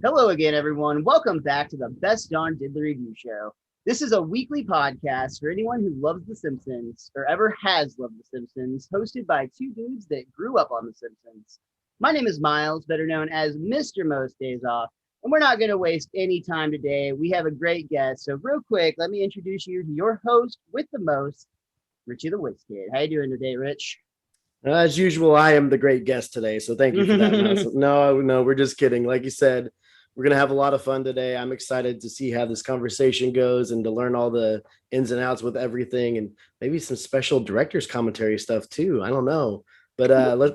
Hello again, everyone. Welcome back to the Best Darn Did the Review Show. This is a weekly podcast for anyone who loves The Simpsons or ever has loved The Simpsons, hosted by two dudes that grew up on The Simpsons. My name is Miles, better known as Mr. Most Days Off, and we're not going to waste any time today. We have a great guest, so real quick, let me introduce you to your host with the most, Richie the Whiz Kid. How you doing today, Rich? As usual, I am the great guest today, so thank you for that, Mouse. No, we're just kidding. Like you said, we're gonna have a lot of fun today. I'm excited to see how this conversation goes and to learn all the ins and outs with everything, and maybe some special director's commentary stuff too. I don't know, but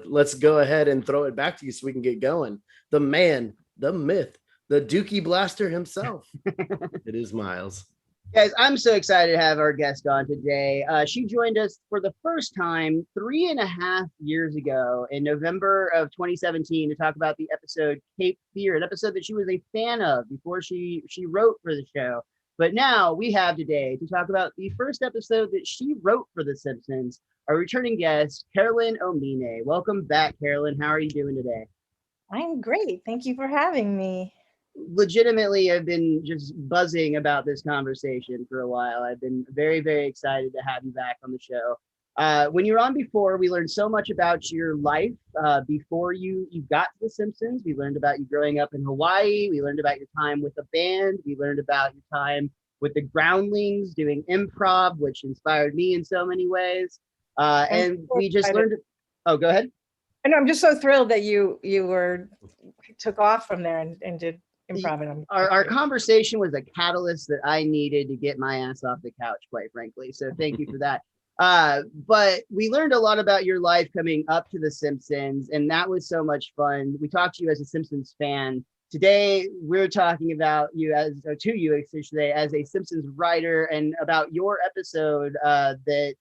let's go ahead and throw it back to you so we can get going. The man, the myth, the Dookie Blaster himself. It is Miles. Guys, I'm so excited to have our guest on today. She joined us for the first time 3.5 years ago in November of 2017 to talk about the episode Cape Fear, an episode that she was a fan of before she wrote for the show. But now we have today to talk about the first episode that she wrote for The Simpsons, our returning guest, Carolyn Omine. Welcome back, Carolyn. How are you doing today? I'm great. Thank you for having me. Legitimately, I've been just buzzing about this conversation for a while. I've been very, very excited to have you back on the show. When you were on before, we learned so much about your life before you got to The Simpsons. We learned about you growing up in Hawaii. We learned about your time with the band. We learned about your time with the Groundlings doing improv, which inspired me in so many ways. And we just learned. Oh, go ahead. I know, I'm just so thrilled that you took off from there and did improv. Our conversation was a catalyst that I needed to get my ass off the couch, quite frankly. So thank you for that. But we learned a lot about your life coming up to The Simpsons, and that was so much fun. We talked to you as a Simpsons fan. Today, we're talking about you as a Simpsons writer and about your episode that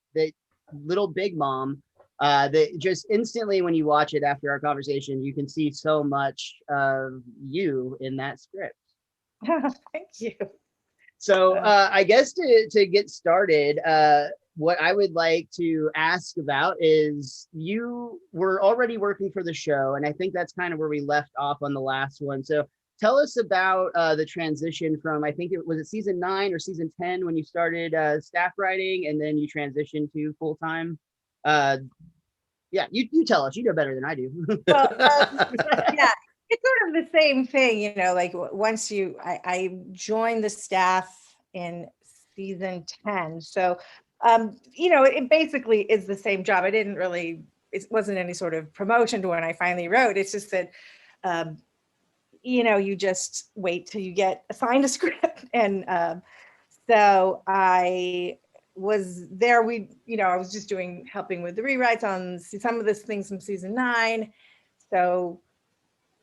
Little Big Mom. That just instantly, when you watch it after our conversation, you can see so much of you in that script. Thank you. So I guess to get started, what I would like to ask about is you were already working for the show, and I think that's kind of where we left off on the last one. So tell us about the transition from, I think it was season 9 or season 10 when you started staff writing, and then you transitioned to full-time. Yeah, you tell us. You know better than I do. Well, yeah, it's sort of the same thing, like once I joined the staff in season 10. So, it basically is the same job. It wasn't any sort of promotion to when I finally wrote. It's just that, you just wait till you get assigned a script. And so I was there. I was just helping with the rewrites on some of the things from season 9. So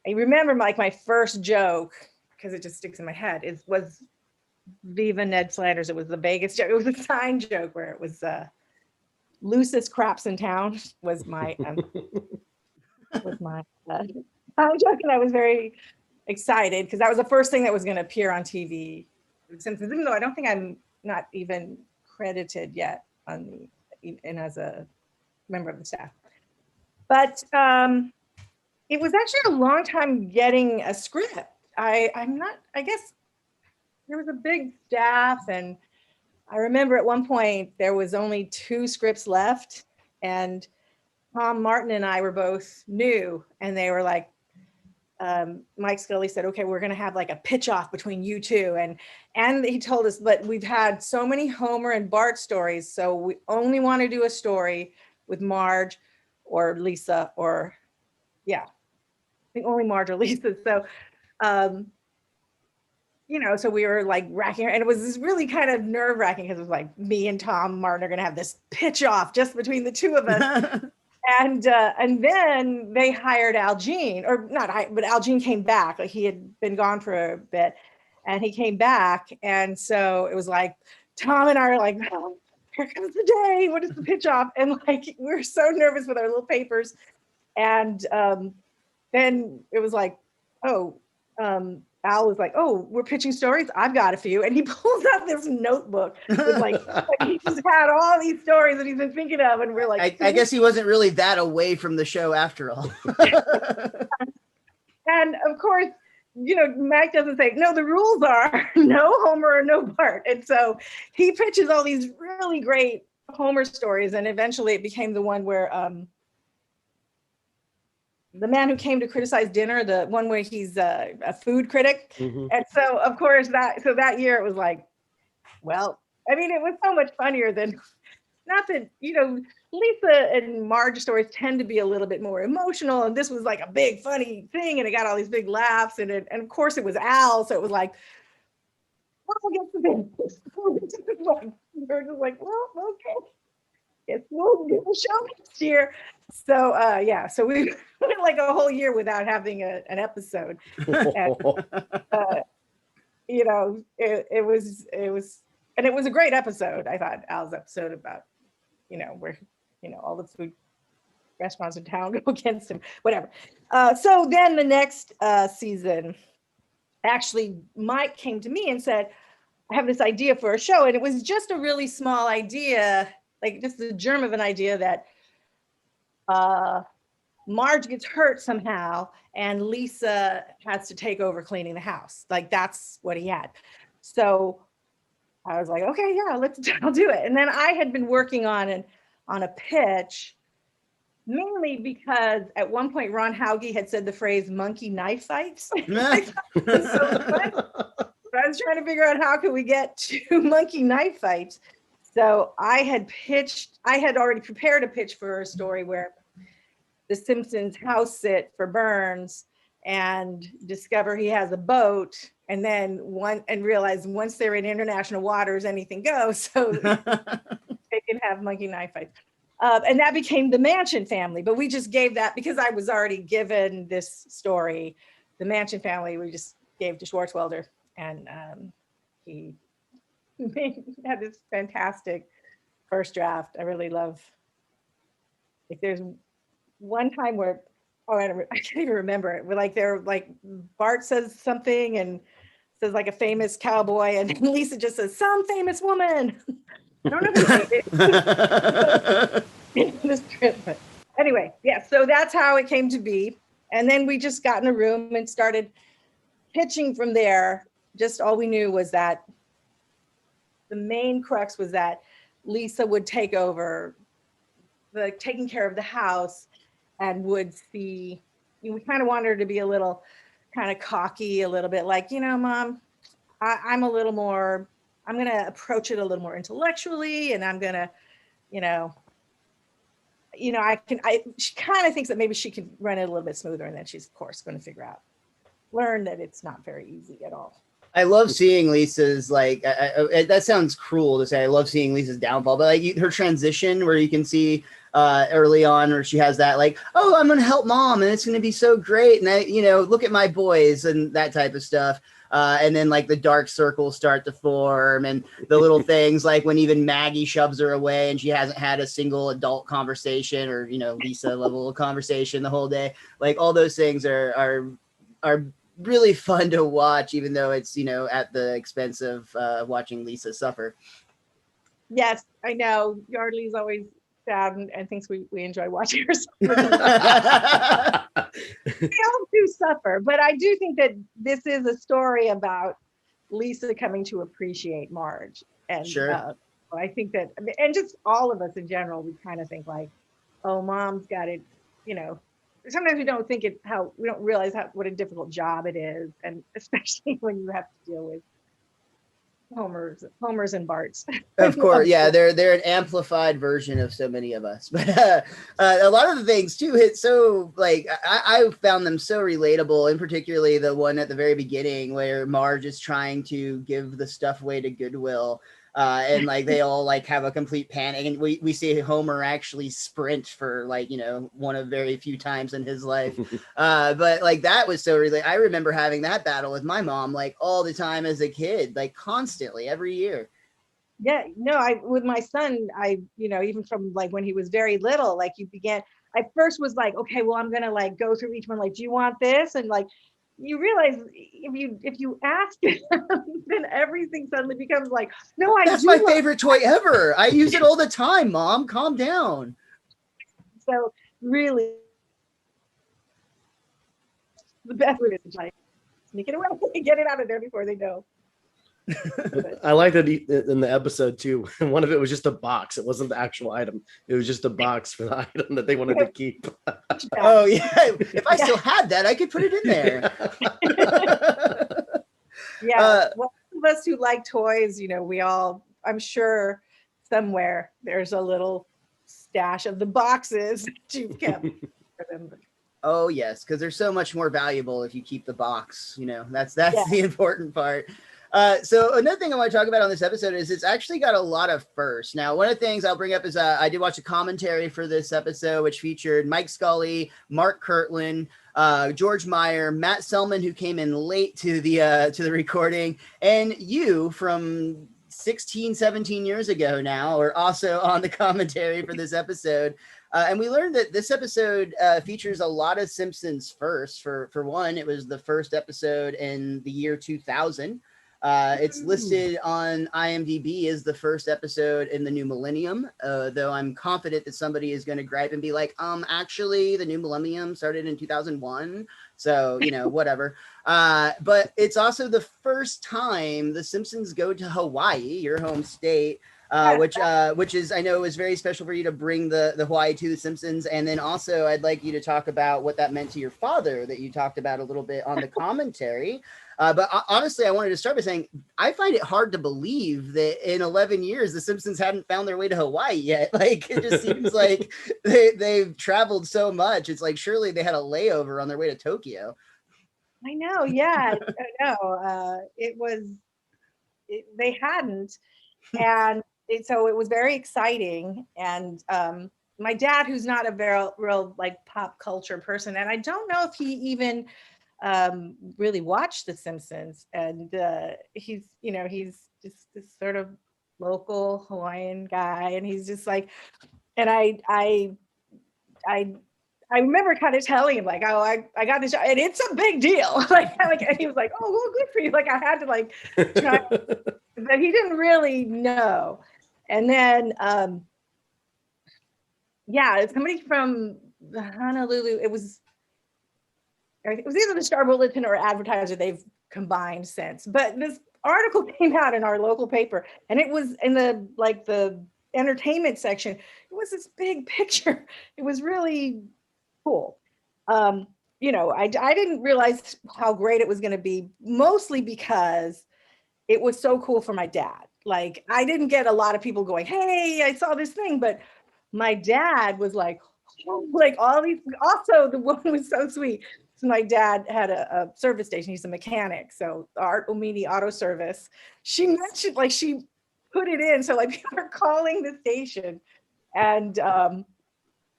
I remember my first joke, because it just sticks in my head, was Viva Ned Flanders. It was the Vegas joke. It was a sign joke where it was loosest craps in town was my sign joke, and I was very excited because that was the first thing that was going to appear on TV. Simpsons, even though I don't think I'm not even credited yet and as a member of the staff, but it was actually a long time getting a script. I guess there was a big staff, and I remember at one point there was only 2 scripts left, and Tom Martin and I were both new, and they were like, Mike Scully said, okay, we're going to have like a pitch off between you two. And he told us, but we've had so many Homer and Bart stories. So we only want to do a story with Marge or Lisa I think only Marge or Lisa. So, so we were like racking, and it was this really kind of nerve wracking because it was like me and Tom Martin are going to have this pitch off just between the two of us. And then they hired Al Jean, but Al Jean came back. Like, he had been gone for a bit, and he came back. And so it was like, Tom and I are like, oh, here comes the day. What is the pitch off? And like, we're so nervous with our little papers. And then it was like, Al was like, oh, we're pitching stories. I've got a few. And he pulls out this notebook with like he just had all these stories that he's been thinking of. And we're like, I guess he wasn't really that away from the show after all. And of course, Mac doesn't say, no, the rules are no Homer or no Bart. And so he pitches all these really great Homer stories. And eventually it became the one where the man who came to criticize dinner, the one where he's a food critic. Mhm. And so, of course, that year it was like, well, I mean, it was so much funnier than, not that, Lisa and Marge stories tend to be a little bit more emotional. And this was like a big, funny thing. And it got all these big laughs. And of course, it was Al. So it was like, well, get the business. We're just like, well, okay. Guess we'll do a show next year. So so we went like a whole year without having an episode. And, it was a great episode. I thought Al's episode about, where, all the food restaurants in town go against him, whatever. So then the next season, actually, Mike came to me and said, I have this idea for a show. And it was just a really small idea, like just the germ of an idea that Marge gets hurt somehow and Lisa has to take over cleaning the house. Like that's what he had. So I was like, okay, yeah, I'll do it. And then I had been working on a pitch, mainly because at one point Ron Hauge had said the phrase monkey knife fights. I was trying to figure out how could we get to monkey knife fights. So I had already prepared a pitch for a story where the Simpsons house sit for Burns and discover he has a boat, and then realize once they're in international waters, anything goes. So they can have monkey knife fights. And that became the Mansion family. But we just gave that because I was already given this story. The Mansion family, we just gave to Schwartzwelder, and he had this fantastic first draft. I really love. If there's one time where, I can't even remember it. We're like Bart says something and says like a famous cowboy, and then Lisa just says some famous woman. I don't know this trip, but anyway, yeah. So that's how it came to be, and then we just got in a room and started pitching from there. Just all we knew was that the main crux was that Lisa would take over the taking care of the house and would see, we kind of wanted her to be a little kind of cocky, a little bit like, Mom, I'm a little more, I'm going to approach it a little more intellectually, and I'm going to, she kind of thinks that maybe she could run it a little bit smoother, and then she's of course going to learn that it's not very easy at all. I love seeing Lisa's that sounds cruel to say. I love seeing Lisa's downfall, but like her transition where you can see early on where she has that like, oh, I'm going to help Mom and it's going to be so great. And look at my boys and that type of stuff. And then like the dark circles start to form and the little things like when even Maggie shoves her away and she hasn't had a single adult conversation or, Lisa level of conversation the whole day. Like all those things are really fun to watch, even though it's, at the expense of watching Lisa suffer. Yes, I know. Yardley's always sad and thinks we enjoy watching her suffer. We all do suffer, but I do think that this is a story about Lisa coming to appreciate Marge. And sure. I think that, and just all of us in general, we kind of think like, oh, Mom's got it, sometimes we don't we don't realize what a difficult job it is. And especially when you have to deal with Homers and Barts. Of course. Yeah. They're an amplified version of so many of us, but a lot of the things too hit. So like, I found them so relatable, and particularly the one at the very beginning where Marge is trying to give the stuff away to Goodwill. And like they all like have a complete panic, and we see Homer actually sprint for like one of very few times in his life. But like that was so really, I remember having that battle with my mom like all the time as a kid, like constantly every year. Yeah, no, with my son, even from like when he was very little, like I first was like, okay, well, I'm gonna like go through each one, like, do you want this? And like you realize if you ask then everything suddenly becomes like, no, that's my favorite toy ever. I use it all the time, Mom. Calm down. So really the best way is like sneak it away, get it out of there before they know. I like that in the episode too. One of it was just a box. It wasn't the actual item. It was just a box for the item that they wanted to keep. Oh yeah, if I still had that, I could put it in there. Yeah, well, of us who like toys, we all, I'm sure somewhere there's a little stash of the boxes that you've kept for them. Oh yes, because they're so much more valuable if you keep the box. That's Yeah. the important part. So another thing I want to talk about on this episode is it's actually got a lot of firsts. Now, one of the things I'll bring up is I did watch a commentary for this episode, which featured Mike Scully, Mark Kirtland, George Meyer, Matt Selman, who came in late to the recording, and you from 16, 17 years ago now are also on the commentary for this episode. And we learned that this episode features a lot of Simpsons firsts. For one, it was the first episode in the year 2000. It's listed on IMDb as the first episode in the new millennium, though I'm confident that somebody is going to gripe and be like, actually, the new millennium started in 2001. So, whatever. But it's also the first time the Simpsons go to Hawaii, your home state, which is, I know, is very special for you to bring the Hawaii to the Simpsons. And then also I'd like you to talk about what that meant to your father that you talked about a little bit on the commentary. But honestly, I wanted to start by saying, I find it hard to believe that in 11 years, the Simpsons hadn't found their way to Hawaii yet. Like, it just seems like they've traveled so much. It's like, surely they had a layover on their way to Tokyo. I know. Yeah, I know. They hadn't. And so it was very exciting. And my dad, who's not a real like pop culture person, and I don't know if he even really watched The Simpsons, and he's just this sort of local Hawaiian guy, and he's just like, and I remember kind of telling him like, oh, I got this job, and it's a big deal. like, and he was like, oh, well, good for you. Like, I had to like try, but he didn't really know. And then, it's somebody from the Honolulu. It was either the Star Bulletin or Advertiser. They've combined since, but this article came out in our local paper, and it was in the entertainment section. It was this big picture. It was really cool. I didn't realize how great it was going to be, mostly because it was so cool for my dad. Like, I didn't get a lot of people going, hey, I saw this thing, but my dad was like all these. Also, the woman was so sweet. So my dad had a service station. He's a mechanic. So Art Omine Auto Service. She mentioned, like, she put it in. So like people are calling the station, and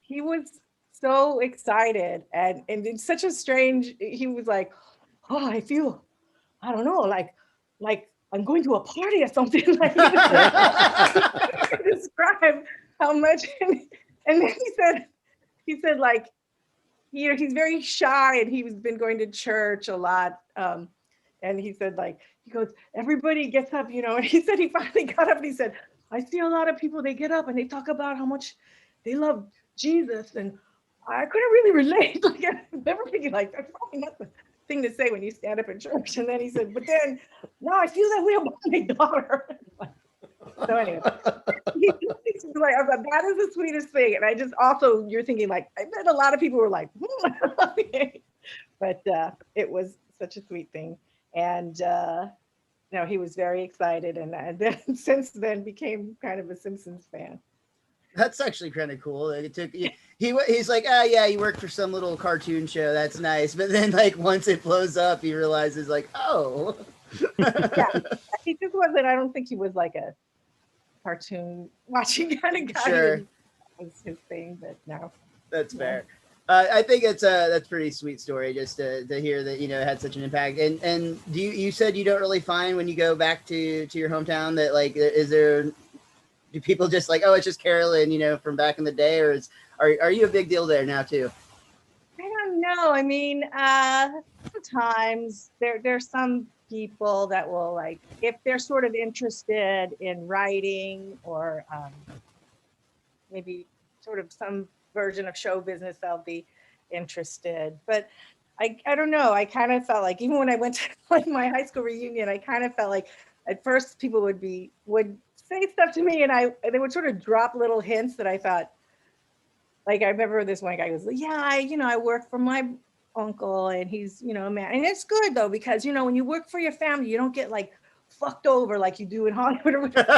he was so excited, and it's such a strange. He was like, oh, I feel, I don't know, like I'm going to a party or something. Like, describe how much. And then he said like, he's very shy, and he's been going to church a lot. And he said like, he goes, everybody gets up, and he said he finally got up and he said, I see a lot of people, they get up and they talk about how much they love Jesus. And I couldn't really relate. Like, I never thinking like, that's probably not the thing to say when you stand up in church. And then he said, but then now I feel that way about my daughter. So anyway, he's like, that is the sweetest thing. And I just also, you're thinking like, I bet a lot of people were like, but it was such a sweet thing. And he was very excited, and then since then became kind of a Simpsons fan. That's actually kind of cool. It took he's like, yeah, you worked for some little cartoon show. That's nice. But then like once it blows up, he realizes like, oh. Yeah, he just wasn't. I don't think he was like a cartoon watching kind of guy. Sure, that was his thing, but no. That's fair. I think that's a pretty sweet story just to hear that it had such an impact. And you said you don't really find when you go back to your hometown that like do people just like, oh, it's just Carolyn from back in the day, or are you a big deal there now too? I don't know. I mean, sometimes there's some people that will like, if they're sort of interested in writing or maybe sort of some version of show business, they'll be interested. But I don't know. I kind of felt like even when I went to like my high school reunion, I kind of felt like at first people would say stuff to me, and they would sort of drop little hints that I thought, like I remember this one guy was like, yeah, I work for my uncle, and he's a man, and it's good though because when you work for your family, you don't get like fucked over like you do in Hollywood or whatever.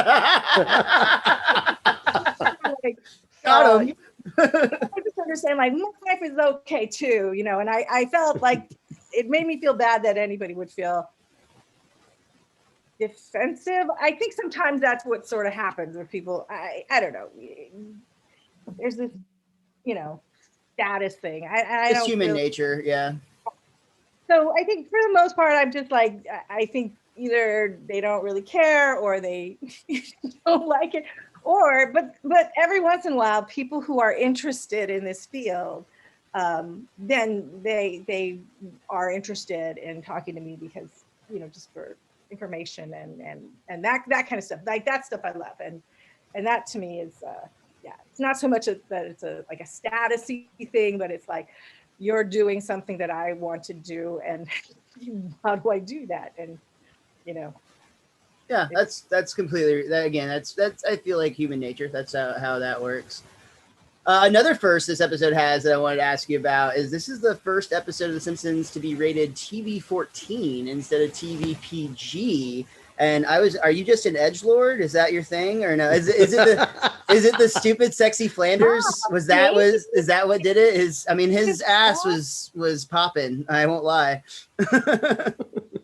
Like, Got him. I just understand like my life is okay too, and I felt like it made me feel bad that anybody would feel defensive. I think sometimes that's what sort of happens with people. I don't know. There's this, status thing. I It's don't human feel, nature. Yeah. So I think for the most part, I'm just like, I think either they don't really care or they don't like it, but every once in a while, people who are interested in this field, then they are interested in talking to me because, just for information and that kind of stuff. Like that stuff I love. And that to me is, it's not so much that it's like a status-y thing, but it's like, you're doing something that I want to do, and how do I do that? And Yeah, that's completely that again. That's I feel like human nature. That's how that works. Another first this episode has that I wanted to ask you about is this is the first episode of The Simpsons to be rated TV-14 instead of TV-PG. And are you just an edgelord? Is that your thing or no? Is it the stupid sexy Flanders? Is that what did it? His ass was popping. I won't lie.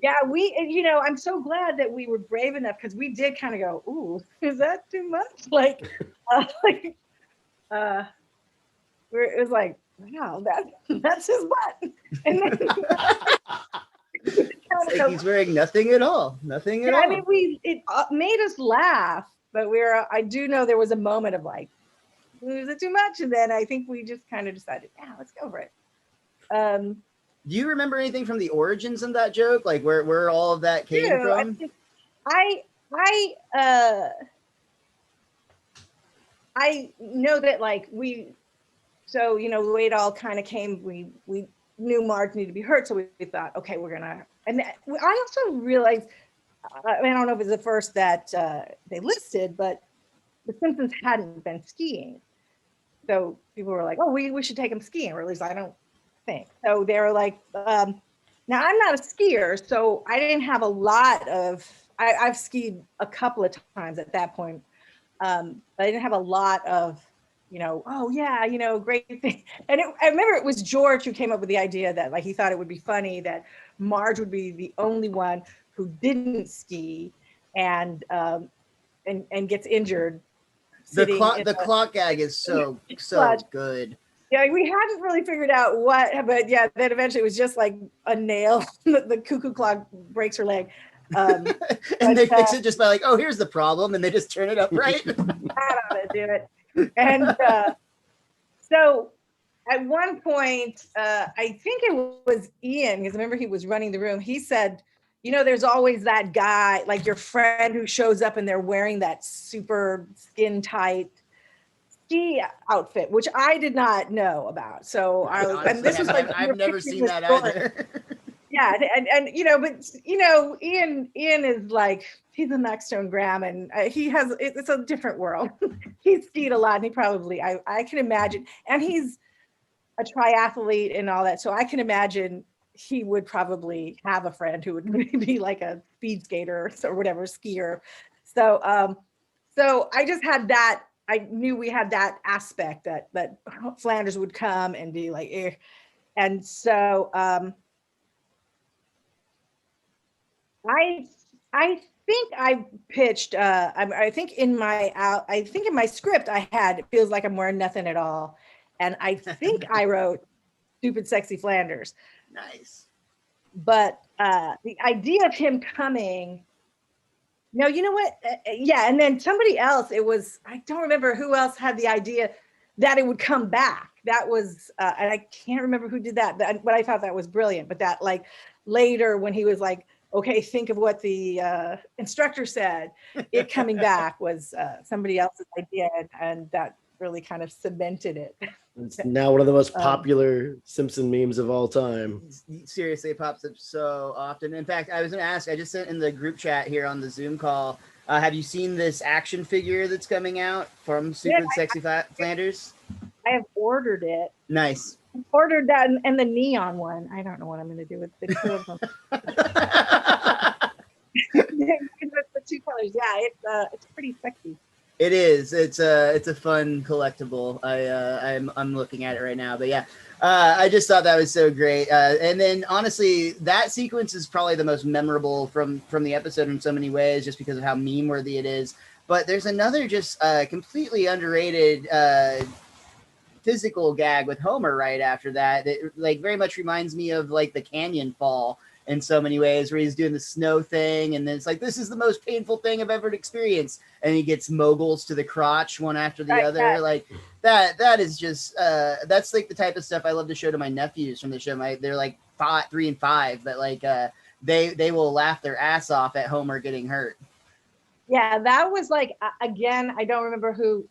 Yeah, I'm so glad that we were brave enough because we did kind of go, ooh, is that too much? It was like, wow, that's his butt. And then it's like he's wearing nothing at all. Nothing at all. It made us laugh, but I do know there was a moment of like, is it too much? And then I think we just kind of decided, yeah, let's go for it. Do you remember anything from the origins of that joke? Like where all of that came from? I know that like the way it all kind of came, we knew Marge needed to be hurt, so we thought, okay, we're gonna. And I also realized, I don't know if it's the first that they listed, but the Simpsons hadn't been skiing, so people were like, oh, we should take them skiing, or at least I don't think so. They were like, now I'm not a skier, so I didn't have a lot of. I've skied a couple of times at that point, but I didn't have a lot of. Oh yeah, great thing. And I remember it was George who came up with the idea that like he thought it would be funny that Marge would be the only one who didn't ski and gets injured. The clock gag is so good. Yeah, we hadn't really figured out what, but yeah, then eventually it was just like a nail. The cuckoo clock breaks her leg. And they fix it just by like, oh, here's the problem, and they just turn it up right. I don't know, do it. And so at one point, I think it was Ian, because I remember he was running the room. He said, there's always that guy, like your friend who shows up and they're wearing that super skin tight ski outfit, which I did not know about. So and this was like, I've never seen that either. Yeah, and but Ian is like, he's a Maxstone Graham, and it's a different world. He's skied a lot, and he probably I can imagine, and he's a triathlete and all that, so I can imagine he would probably have a friend who would be like a speed skater or whatever, skier. So I just had that. I knew we had that aspect that Flanders would come and be like, eh. And so I think I pitched. I think in my script I had, it feels like I'm wearing nothing at all, and I think I wrote "Stupid Sexy Flanders." Nice. But the idea of him coming. No, you know what? Yeah, and then somebody else. It was, I don't remember who else had the idea that it would come back. That was, and I can't remember who did that, but I thought that was brilliant. But that like later when he was like, okay, think of what the instructor said, it coming back was somebody else's idea, and that really kind of cemented it. It's now one of the most popular Simpson memes of all time. Seriously, it pops up so often. In fact, I was going to ask, I just sent in the group chat here on the Zoom call. Have you seen this action figure that's coming out from Super Sexy Flanders? I have ordered it. Nice. Ordered that and the neon one. I don't know what I'm going to do with the two of them. The two colors. Yeah, it's pretty sexy. It is. It's a fun collectible. I'm looking at it right now. But yeah, I just thought that was so great. And then honestly, that sequence is probably the most memorable from the episode in so many ways, just because of how meme worthy it is. But there's another just completely underrated physical gag with Homer right after that. That like very much reminds me of like the canyon fall in so many ways, where he's doing the snow thing, and then it's like, this is the most painful thing I've ever experienced, and he gets moguls to the crotch one after the other. Yeah. Like that is just that's like the type of stuff I love to show to my nephews from the show. They're like 3 and 5, but like they will laugh their ass off at Homer getting hurt. Yeah, that was like, again, I don't remember who,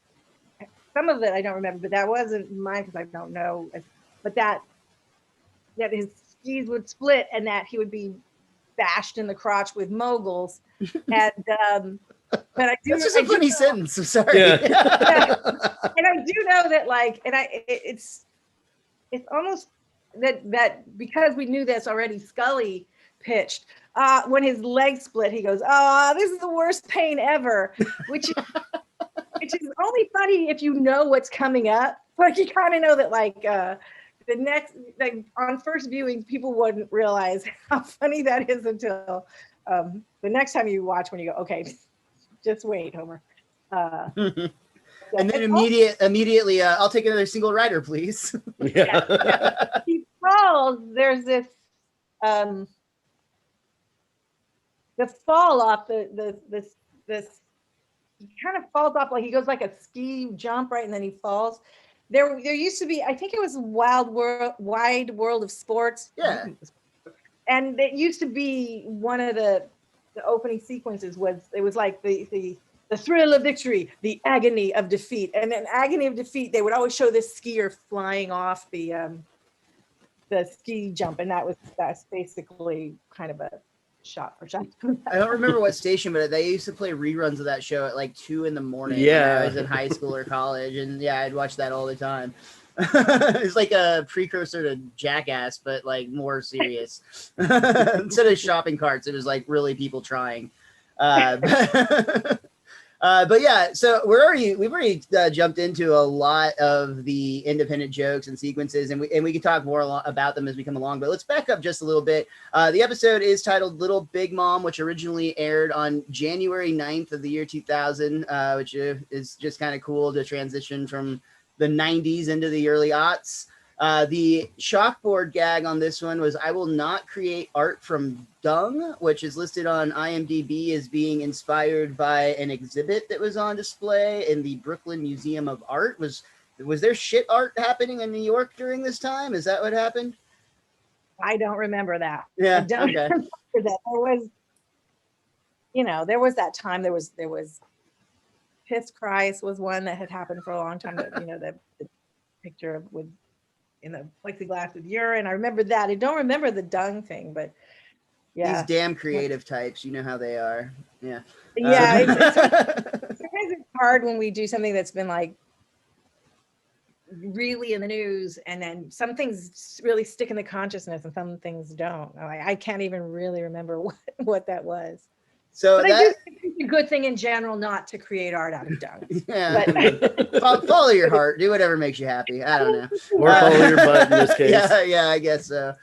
some of it I don't remember, but that wasn't mine because I don't know, but that his skis would split and that he would be bashed in the crotch with moguls. And but I do, that's just a funny sentence. I'm sorry. Yeah. And I do know that, like, and it's almost that because we knew this already, Scully pitched when his leg split, he goes, "Oh, this is the worst pain ever," which is only funny if you know what's coming up. Like, you kind of know that, like, the next, like, on first viewing, people wouldn't realize how funny that is until the next time you watch, when you go, okay, just wait, Homer. And then immediately, I'll take another single rider, please. Yeah. He falls. There's this the fall off this he kind of falls off, like he goes like a ski jump, right, and then he falls. There used to be, I think it was Wide World of Sports. Yeah. And it used to be one of the opening sequences was like the thrill of victory, the agony of defeat. And in agony of defeat, they would always show this skier flying off the ski jump. And that's basically kind of a shot for shot. I don't remember what station, but they used to play reruns of that show at like 2 a.m. when I was in high school or college. And yeah, I'd watch that all the time. It's like a precursor to Jackass, but like more serious. Instead of shopping carts, it was like really people trying. But yeah, so we've already jumped into a lot of the independent jokes and sequences, and we can talk more about them as we come along. But let's back up just a little bit. The episode is titled Little Big Mom, which originally aired on January 9th of the year 2000, which is just kind of cool to transition from the 90s into the early aughts. The chalkboard gag on this one was, "I will not create art from dung," which is listed on IMDb as being inspired by an exhibit that was on display in the Brooklyn Museum of Art. Was there shit art happening in New York during this time? Is that what happened? I don't remember that. Yeah, I don't remember that. There was that time. There was Piss Christ was one that had happened for a long time. That, the picture with in the plexiglass with urine. I remember that. I don't remember the dung thing, but yeah. These damn creative types, you know how they are. Yeah. Yeah. Sometimes it's hard when we do something that's been like really in the news, and then some things really stick in the consciousness and some things don't. I can't even really remember what that was. So but I do think it's a good thing in general not to create art out of dung. Yeah. But follow your heart. Do whatever makes you happy. I don't know. Or follow your butt in this case. Yeah, I guess so.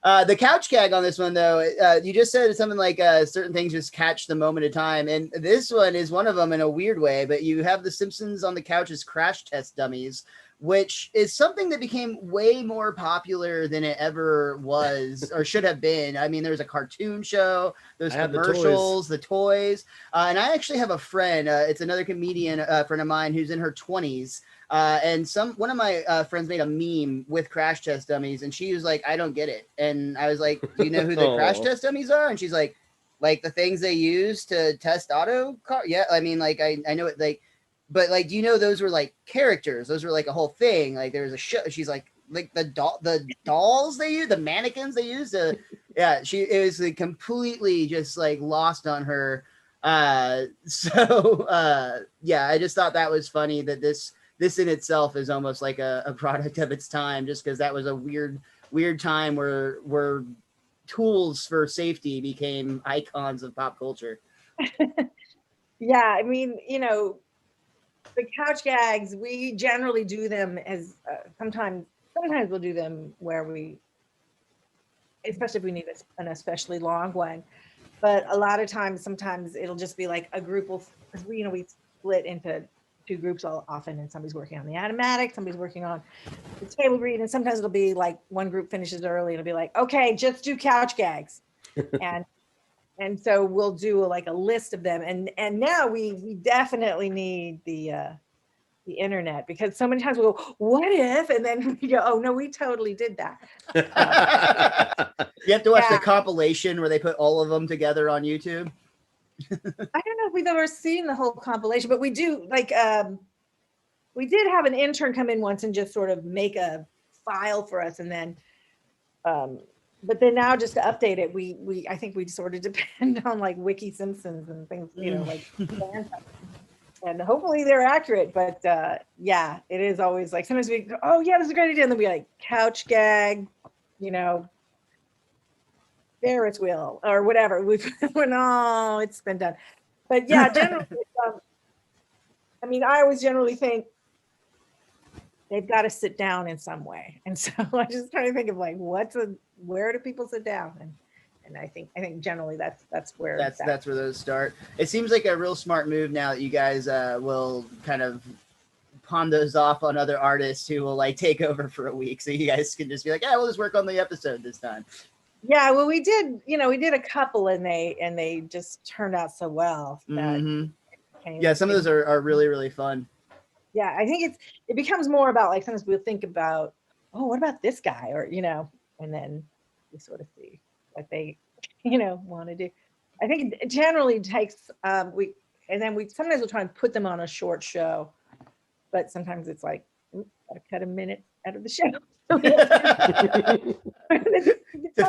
The couch gag on this one, though, you just said something like certain things just catch the moment of time. And this one is one of them in a weird way. But you have the Simpsons on the couch as crash test dummies, which is something that became way more popular than it ever was or should have been. I mean, there's a cartoon show, there's commercials, the toys. And I actually have a friend, it's another comedian friend of mine who's in her 20s. And one of my friends made a meme with crash test dummies, and she was like, "I don't get it." And I was like, "Do you know who the crash test dummies are?" And she's like the things they use to test auto car. Yeah. I mean, like, I know it, like, but like, do you know those were like characters? Those were like a whole thing. Like there was a show. She's like the dolls they use, the mannequins they use. Yeah, it was like completely just like lost on her. Yeah, I just thought that was funny that this in itself is almost like a product of its time, just because that was a weird time where tools for safety became icons of pop culture. Yeah, I mean, the couch gags, we generally do them as sometimes we'll do them where we, especially if we need an especially long one, but a lot of times, sometimes it'll just be like a group will, because we split into two groups often, and somebody's working on the automatic, somebody's working on the table read, and sometimes it'll be like one group finishes early and it'll be like, okay, just do couch gags. and so we'll do like a list of them, and now we definitely need the internet, because so many times we'll go, what if, and then we go, oh no, we totally did that. You have to watch the compilation where they put all of them together on YouTube. I don't know if we've ever seen the whole compilation, but we do, like, we did have an intern come in once and just sort of make a file for us, and then but then now, just to update it, I think we sort of depend on like Wiki Simpsons and things, like and hopefully they're accurate, but yeah, it is always like, sometimes we go, oh yeah, this is a great idea, and then we like couch gag, Ferris wheel or whatever. No, it's been done. But yeah, generally, I mean, I always generally think they've got to sit down in some way, and so I just try to think of like, where do people sit down, and I think generally that's where that's where those start. It seems like a real smart move now that you guys will kind of pawn those off on other artists who will like take over for a week, so you guys can just be like, yeah, we'll just work on the episode this time. Yeah, well, we did a couple, and they just turned out so well. Yeah, some of those are really, really fun. Yeah, I think it becomes more about like, sometimes we'll think about, oh, what about this guy, or and then we sort of see what they want to do. I think it generally takes we sometimes we'll try and put them on a short show, but sometimes it's like, gotta cut a minute out of the show to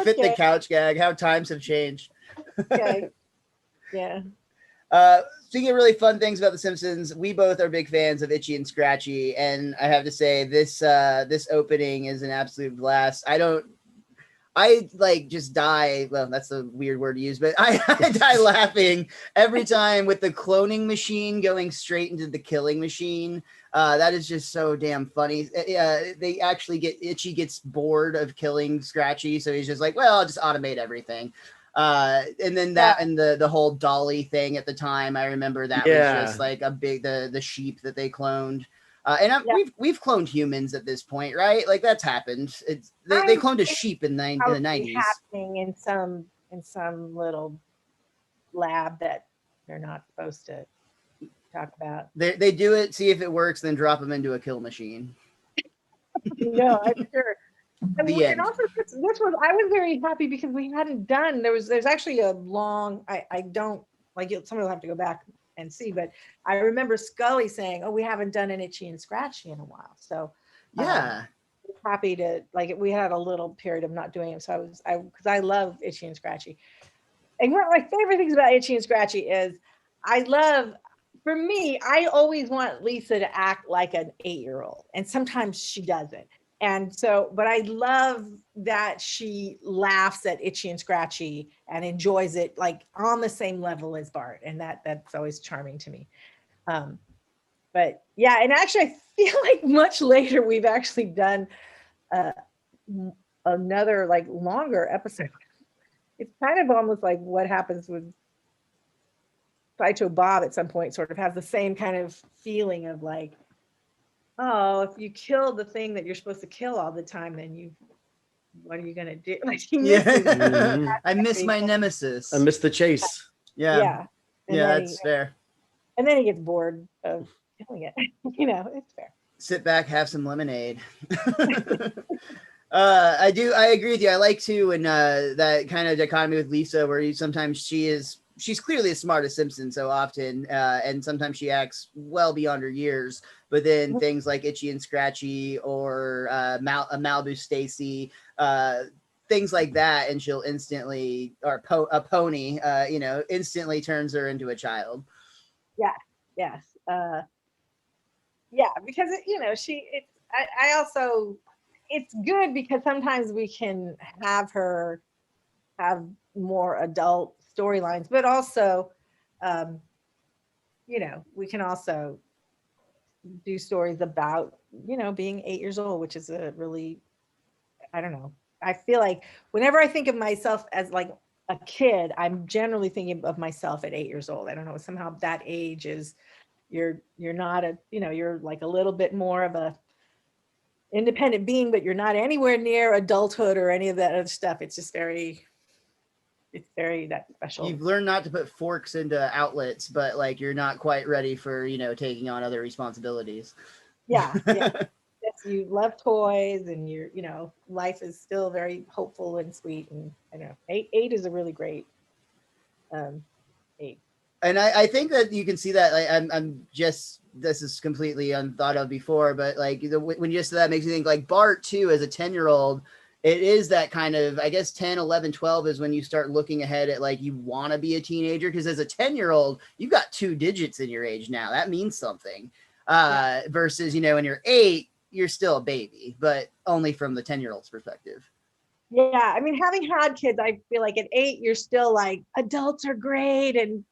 fit the couch gag. How times have changed. Okay. Yeah. Speaking of really fun things about The Simpsons, we both are big fans of Itchy and Scratchy, and I have to say this opening is an absolute blast. I like just die. Well, that's a weird word to use, but I die laughing every time with the cloning machine going straight into the killing machine. That is just so damn funny. They actually Itchy gets bored of killing Scratchy, so he's just like, well, I'll just automate everything. And then and the whole Dolly thing at the time, I remember that was just like a big the sheep that they cloned. We've cloned humans at this point, right? Like that's happened. They cloned a sheep in the 90s. Happening in some little lab that they're not supposed to talk about. They do it, see if it works, then drop them into a kill machine. No, I'm sure. And also this was, I was very happy because we hadn't done, there's actually a long, I don't like it, somebody will have to go back and see, but I remember Scully saying, oh, we haven't done an Itchy and Scratchy in a while. So yeah, happy to, like, we had a little period of not doing it. So because I love Itchy and Scratchy. And one of my favorite things about Itchy and Scratchy is for me, I always want Lisa to act like an 8-year-old, and sometimes she doesn't. And so, but I love that she laughs at Itchy and Scratchy and enjoys it like on the same level as Bart. And that's always charming to me. But yeah, and actually I feel like much later we've actually done another like longer episode. It's kind of almost like what happens with Sideshow Bob at some point, sort of has the same kind of feeling of like, oh, if you kill the thing that you're supposed to kill all the time, then what are you gonna do? Like, I miss my nemesis. I miss the chase. Yeah, that's fair. And then he gets bored of killing it. It's fair. Sit back, have some lemonade. I agree with you. I like too, and that kind of dichotomy with Lisa, where sometimes she is she's clearly the smartest Simpson so often, and sometimes she acts well beyond her years. But then things like Itchy and Scratchy or Malibu Stacy, things like that, and she'll instantly, or a pony, instantly turns her into a child. Yeah. Yes. Yeah, because I also, it's good because sometimes we can have her have more adult storylines, but also, we can also do stories about, being 8 years old, which is a really, I don't know. I feel like whenever I think of myself as like a kid, I'm generally thinking of myself at 8 years old. I don't know, somehow that age is, you're not you're like a little bit more of a independent being, but you're not anywhere near adulthood or any of that other stuff. It's just very that special. You've learned not to put forks into outlets, but like you're not quite ready for, taking on other responsibilities. Yeah. Yes, you love toys, and life is still very hopeful and sweet. And I know eight is a really great age. And I think that you can see that, like, I'm just, this is completely unthought of before, but like when you just said that, makes me think like Bart too, as a 10-year-old, it is that kind of, I guess 10, 11, 12 is when you start looking ahead at like, you want to be a teenager. Cause as a 10-year-old, you've got 2 digits in your age now. That means something. Versus, when you're 8, you're still a baby, but only from the 10-year-old's perspective. Yeah, I mean, having had kids, I feel like at 8, you're still like, adults are great. And,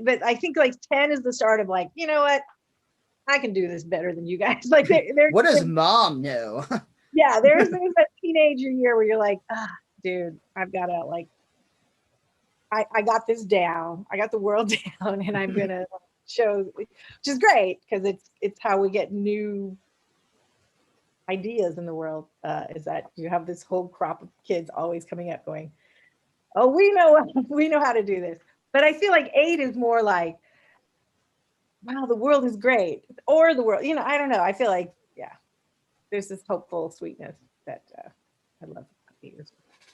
but I think like 10 is the start of like, you know what? I can do this better than you guys. Like, what does mom know? Yeah, there's that teenager year where you're like, dude, I've got to like, I got this down. I got the world down, and I'm going to show, which is great because it's how we get new ideas in the world, is that you have this whole crop of kids always coming up going, oh, we know how to do this. But I feel like 8 is more like, wow, the world is great, or the world, I don't know. I feel like, yeah, there's this hopeful sweetness that I love.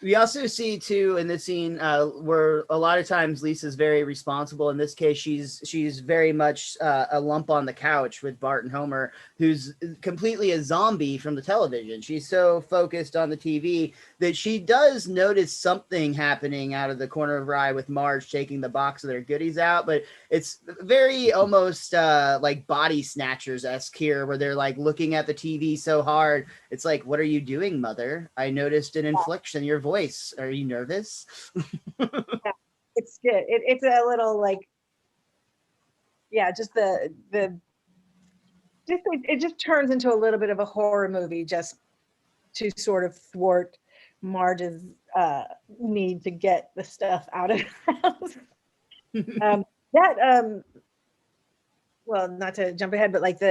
We also see too in this scene where a lot of times Lisa's very responsible. In this case, she's very much a lump on the couch with Bart and Homer, who's completely a zombie from the television. She's so focused on the TV that she does notice something happening out of the corner of her eye with Marge taking the box of their goodies out, but it's very almost like Body Snatchers-esque here, where they're like looking at the TV so hard. It's like, what are you doing, mother? I noticed an inflection in your voice. Are you nervous? Yeah, it's good. It's a little like, yeah, just it just turns into a little bit of a horror movie just to sort of thwart Marge's need to get the stuff out of the house. Well, not to jump ahead, but like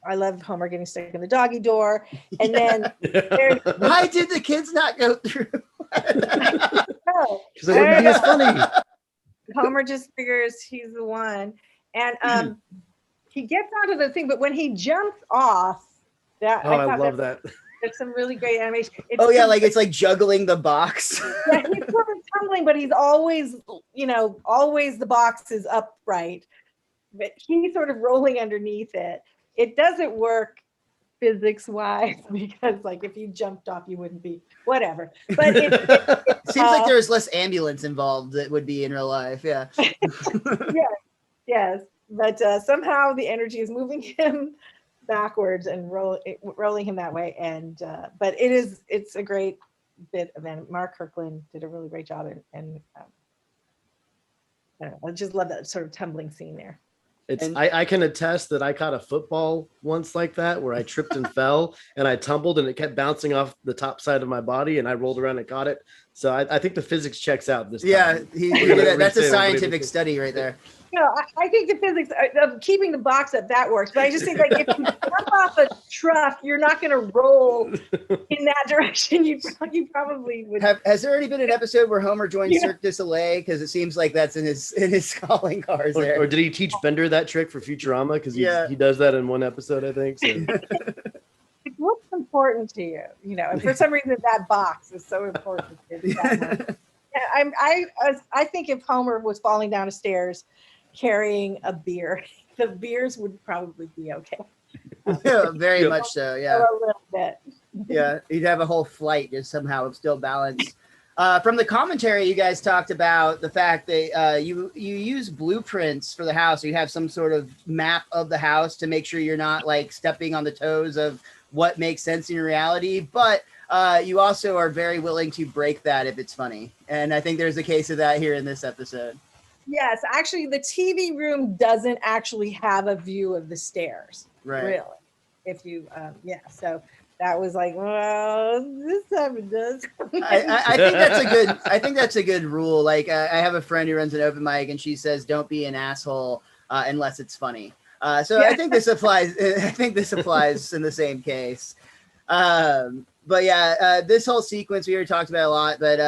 I love Homer getting stuck in the doggy door. And then why did the kids not go through? Because it wouldn't be as funny. Homer just figures he's the one. And he gets onto the thing, but when he jumps off, I love that. There's some really great animation. It's like juggling the box. Yeah, he's sort of tumbling, but he's always, always the box is upright. But he's sort of rolling underneath it. It doesn't work physics-wise because, like, if you jumped off, you wouldn't be whatever. But it seems like there's less ambulance involved that would be in real life. Yeah. Yes. But somehow the energy is moving him backwards and rolling him that way. And but it's a great bit of it. Mark Kirkland did a really great job, and I just love that sort of tumbling scene there. I can attest that I caught a football once like that, where I tripped and fell and I tumbled and it kept bouncing off the top side of my body and I rolled around and caught it. So I think the physics checks out this time. Yeah, he did that. That's a scientific study right there. I think the physics of keeping the box up, that works. But I just think, like, if you jump off a truck, you're not going to roll in that direction. You probably would. Has there already been an episode where Homer joined Cirque du Soleil? Because it seems like that's in his calling cards there. Or did he teach Bender that trick for Futurama? Because he does that in one episode, I think. So. What's important to you? And for some reason that box is so important. I think if Homer was falling down the stairs carrying a beer, the beers would probably be okay. Yeah, very Yep. much so. A Yeah. little bit. Yeah, he'd have a whole flight just somehow still balanced. From the commentary, you guys talked about the fact that you use blueprints for the house. You have some sort of map of the house to make sure you're not like stepping on the toes of what makes sense in your reality. But you also are very willing to break that if it's funny. And I think there's a case of that here in this episode. Yes, actually, the TV room doesn't actually have a view of the stairs. Right. Really. If you, so that was like, well, this time it does. I think that's a good. I think that's a good rule. Like I have a friend who runs an open mic, and she says, "Don't be an asshole unless it's funny." So I think this applies. I think this applies in the same case. But yeah, this whole sequence we already talked about a lot. But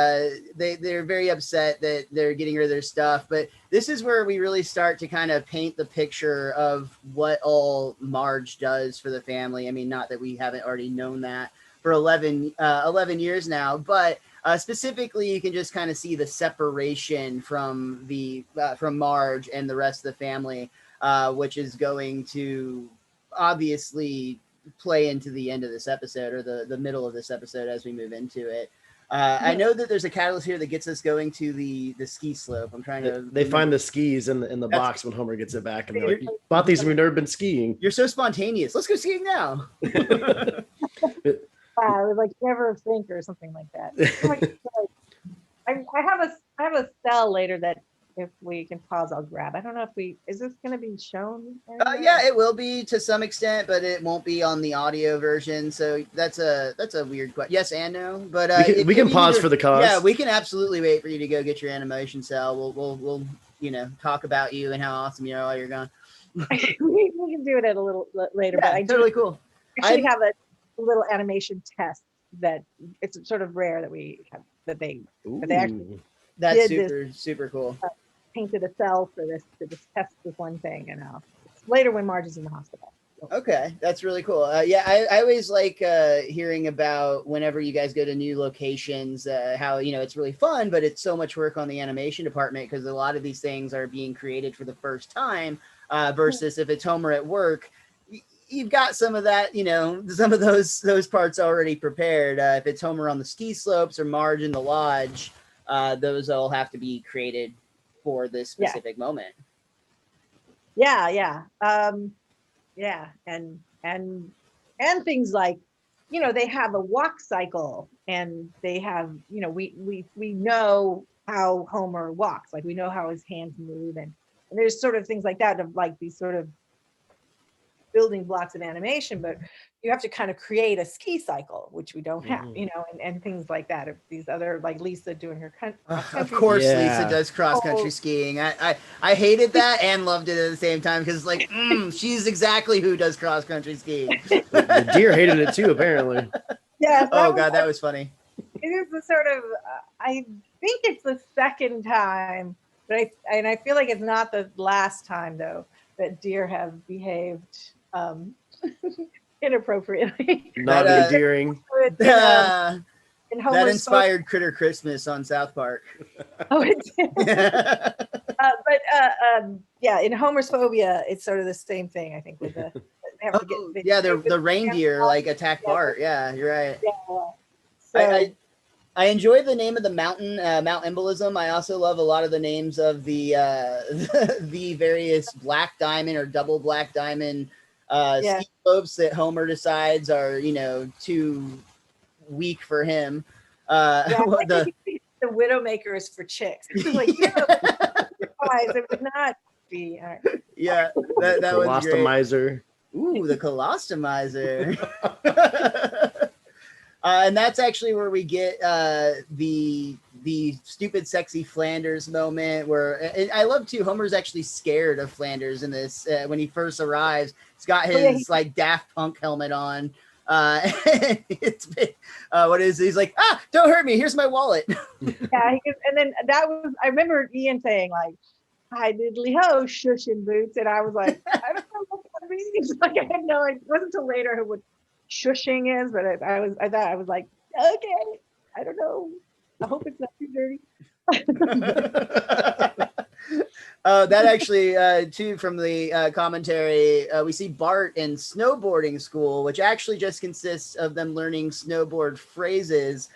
they're very upset that they're getting rid of their stuff. But this is where we really start to kind of paint the picture of what all Marge does for the family. I mean, not that we haven't already known that for 11 years now, but specifically, you can just kind of see the separation from from Marge and the rest of the family, which is going to obviously play into the end of this episode or the middle of this episode as we move into it. I know that there's a catalyst here that gets us going to the ski slope. I'm trying to. They find the skis in the box when Homer gets it back, and they're like, "You bought these and we've never been skiing." You're so spontaneous. Let's go skiing now. It was like never think or something like that. I have a cell later that if we can pause, I'll grab. I don't know if is this going to be shown? Yeah, it will be to some extent, but it won't be on the audio version. So that's a weird question. Yes and no, but we can pause for the cause. Yeah, we can absolutely wait for you to go get your animation cell. We'll talk about you and how awesome you are while you're gone. we can do it at a little later. Yeah, but I totally cool. Actually, have a little animation test it's sort of rare that we have that they actually. That's did super cool. Painted a cell for this to just test this one thing, and it's later when Marge is in the hospital. Okay, that's really cool. Yeah, I always like hearing about whenever you guys go to new locations, how it's really fun, but it's so much work on the animation department because a lot of these things are being created for the first time. Versus if it's Homer at work, you've got some of that, some of those parts already prepared. If it's Homer on the ski slopes or Marge in the lodge, those all have to be created for this specific moment. Yeah. And things like, they have a walk cycle and they have, we know how Homer walks, like we know how his hands move and there's sort of things like that of like these sort of building blocks of animation, but you have to kind of create a ski cycle, which we don't have, and things like that. If these other, like Lisa doing her of course, Lisa does cross country skiing. I hated that and loved it at the same time because like she's exactly who does cross country skiing. The deer hated it too, apparently. Yeah. Oh god, that was funny. It is the sort of I think it's the second time, but I feel like it's not the last time though that deer have behaved inappropriately. Not endearing. That inspired Critter Christmas on South Park. Oh, it did. In Homer's Phobia, it's sort of the same thing. I think with the the reindeer like attack Bart. Yeah, you're right. Yeah. So, I enjoy the name of the mountain, Mount Embolism. I also love a lot of the names of the the various black diamond or double black diamond ski slopes that Homer decides are too weak for him. The Widowmaker is for chicks. It's like it would not be. Yeah, that was great. Colostomizer. Ooh, the Colostomizer. And that's actually where we get the stupid sexy Flanders moment where I love too. Homer's actually scared of Flanders in this when he first arrives. He's got his like Daft Punk helmet on. What is it? He's like, don't hurt me. Here's my wallet. Yeah, and then I remember Ian saying like, "Hi diddly ho, shush and boots," and I was like, I don't know what that means. Like I had no idea. It wasn't until later who would. Shushing is, but I was like, okay, I don't know. I hope it's not too dirty. That actually, too, from the commentary, we see Bart in snowboarding school, which actually just consists of them learning snowboard phrases,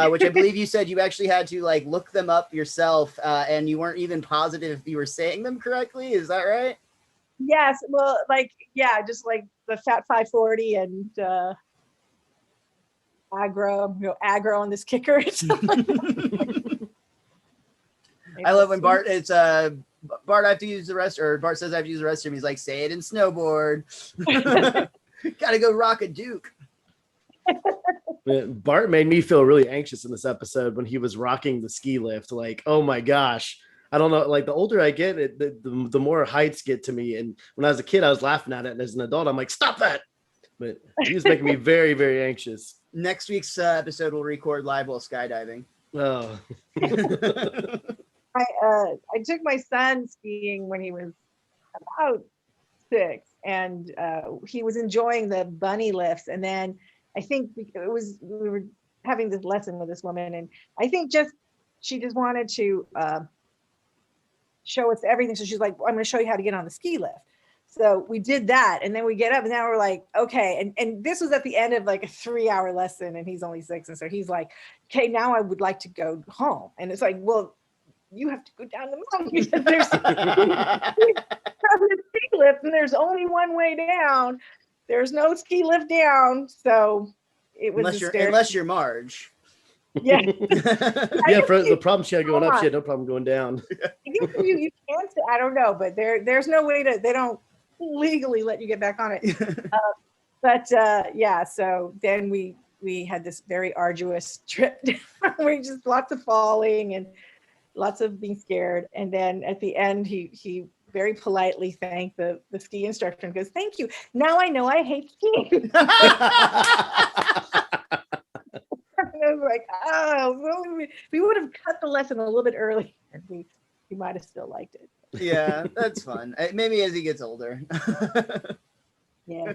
which I believe you said you actually had to like look them up yourself, and you weren't even positive if you were saying them correctly. Is that right? Yes. Well, like, yeah, just like the Fat 540 and aggro on this kicker. I love when Bart, it's Bart, I have to use the restroom, or Bart says I have to use the restroom. He's like, say it in snowboard. Gotta go rock a Duke. Bart made me feel really anxious in this episode when he was rocking the ski lift. Like, oh my gosh. I don't know. Like the older I get, the more heights get to me. And when I was a kid, I was laughing at it. And as an adult, I'm like, stop that. But he was making me very, very anxious. Next week's episode, we'll record live while skydiving. Oh. I took my son skiing when he was about 6, and he was enjoying the bunny lifts. And then I think we were having this lesson with this woman, and I think she just wanted to show us everything. So she's like, well, I'm going to show you how to get on the ski lift. So we did that, and then we get up, and now we're like, okay. And this was at the end of like a 3-hour lesson, and he's only 6, and so he's like, okay, now I would like to go home. And it's like, well, you have to go down the mountain because there's the ski lift, and there's only one way down. There's no ski lift down, so it was unless you're Marge. Yeah. Yeah, for the problem she had going up, she had no problem going down. You can't. I don't know, but there's no way to. They don't legally let you get back on it. Yeah. So then we had this very arduous trip. We just lots of falling and lots of being scared, and then at the end he very politely thanked the ski instructor and goes, "Thank you. Now I know I hate skiing." I was like, oh, well, we would have cut the lesson a little bit early, and we might have still liked it. Yeah, that's fun. Maybe as he gets older. Yeah.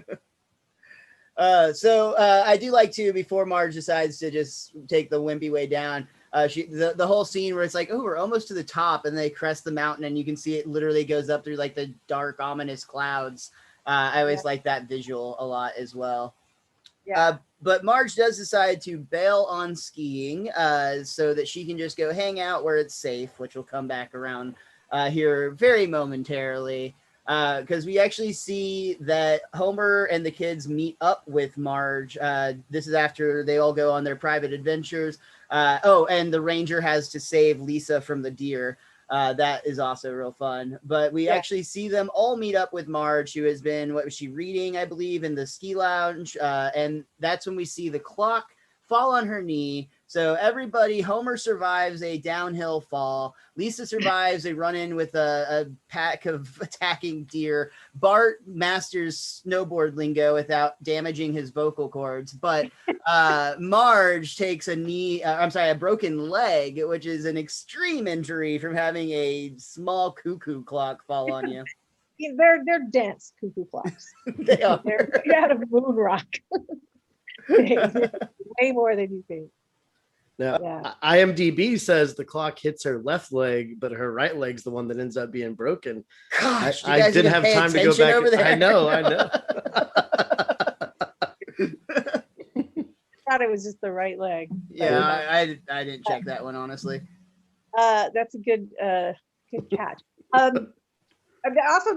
So I do like to, before Marge decides to just take the wimpy way down, the whole scene where it's like, oh, we're almost to the top, and they crest the mountain, and you can see it literally goes up through like the dark, ominous clouds. I always like that visual a lot as well. Yeah. But Marge does decide to bail on skiing so that she can just go hang out where it's safe, which will come back around here very momentarily. Because we actually see that Homer and the kids meet up with Marge. This is after they all go on their private adventures. And the ranger has to save Lisa from the deer. That is also real fun. But we actually see them all meet up with Marge, who has been, what was she reading, I believe, in the ski lounge. And that's when we see the clock fall on her knee. So everybody, Homer survives a downhill fall. Lisa survives a run-in with a pack of attacking deer. Bart masters snowboard lingo without damaging his vocal cords. But Marge takes a broken leg, which is an extreme injury from having a small cuckoo clock fall on you. They're dense cuckoo clocks. They are. They're made out of moon rock. Way more than you think. Now, IMDb says the clock hits her left leg, but her right leg's the one that ends up being broken. Gosh, I didn't have time to go back. Over there. I know. Thought it was just the right leg. Yeah, I didn't check that one, honestly. That's a good catch. Also,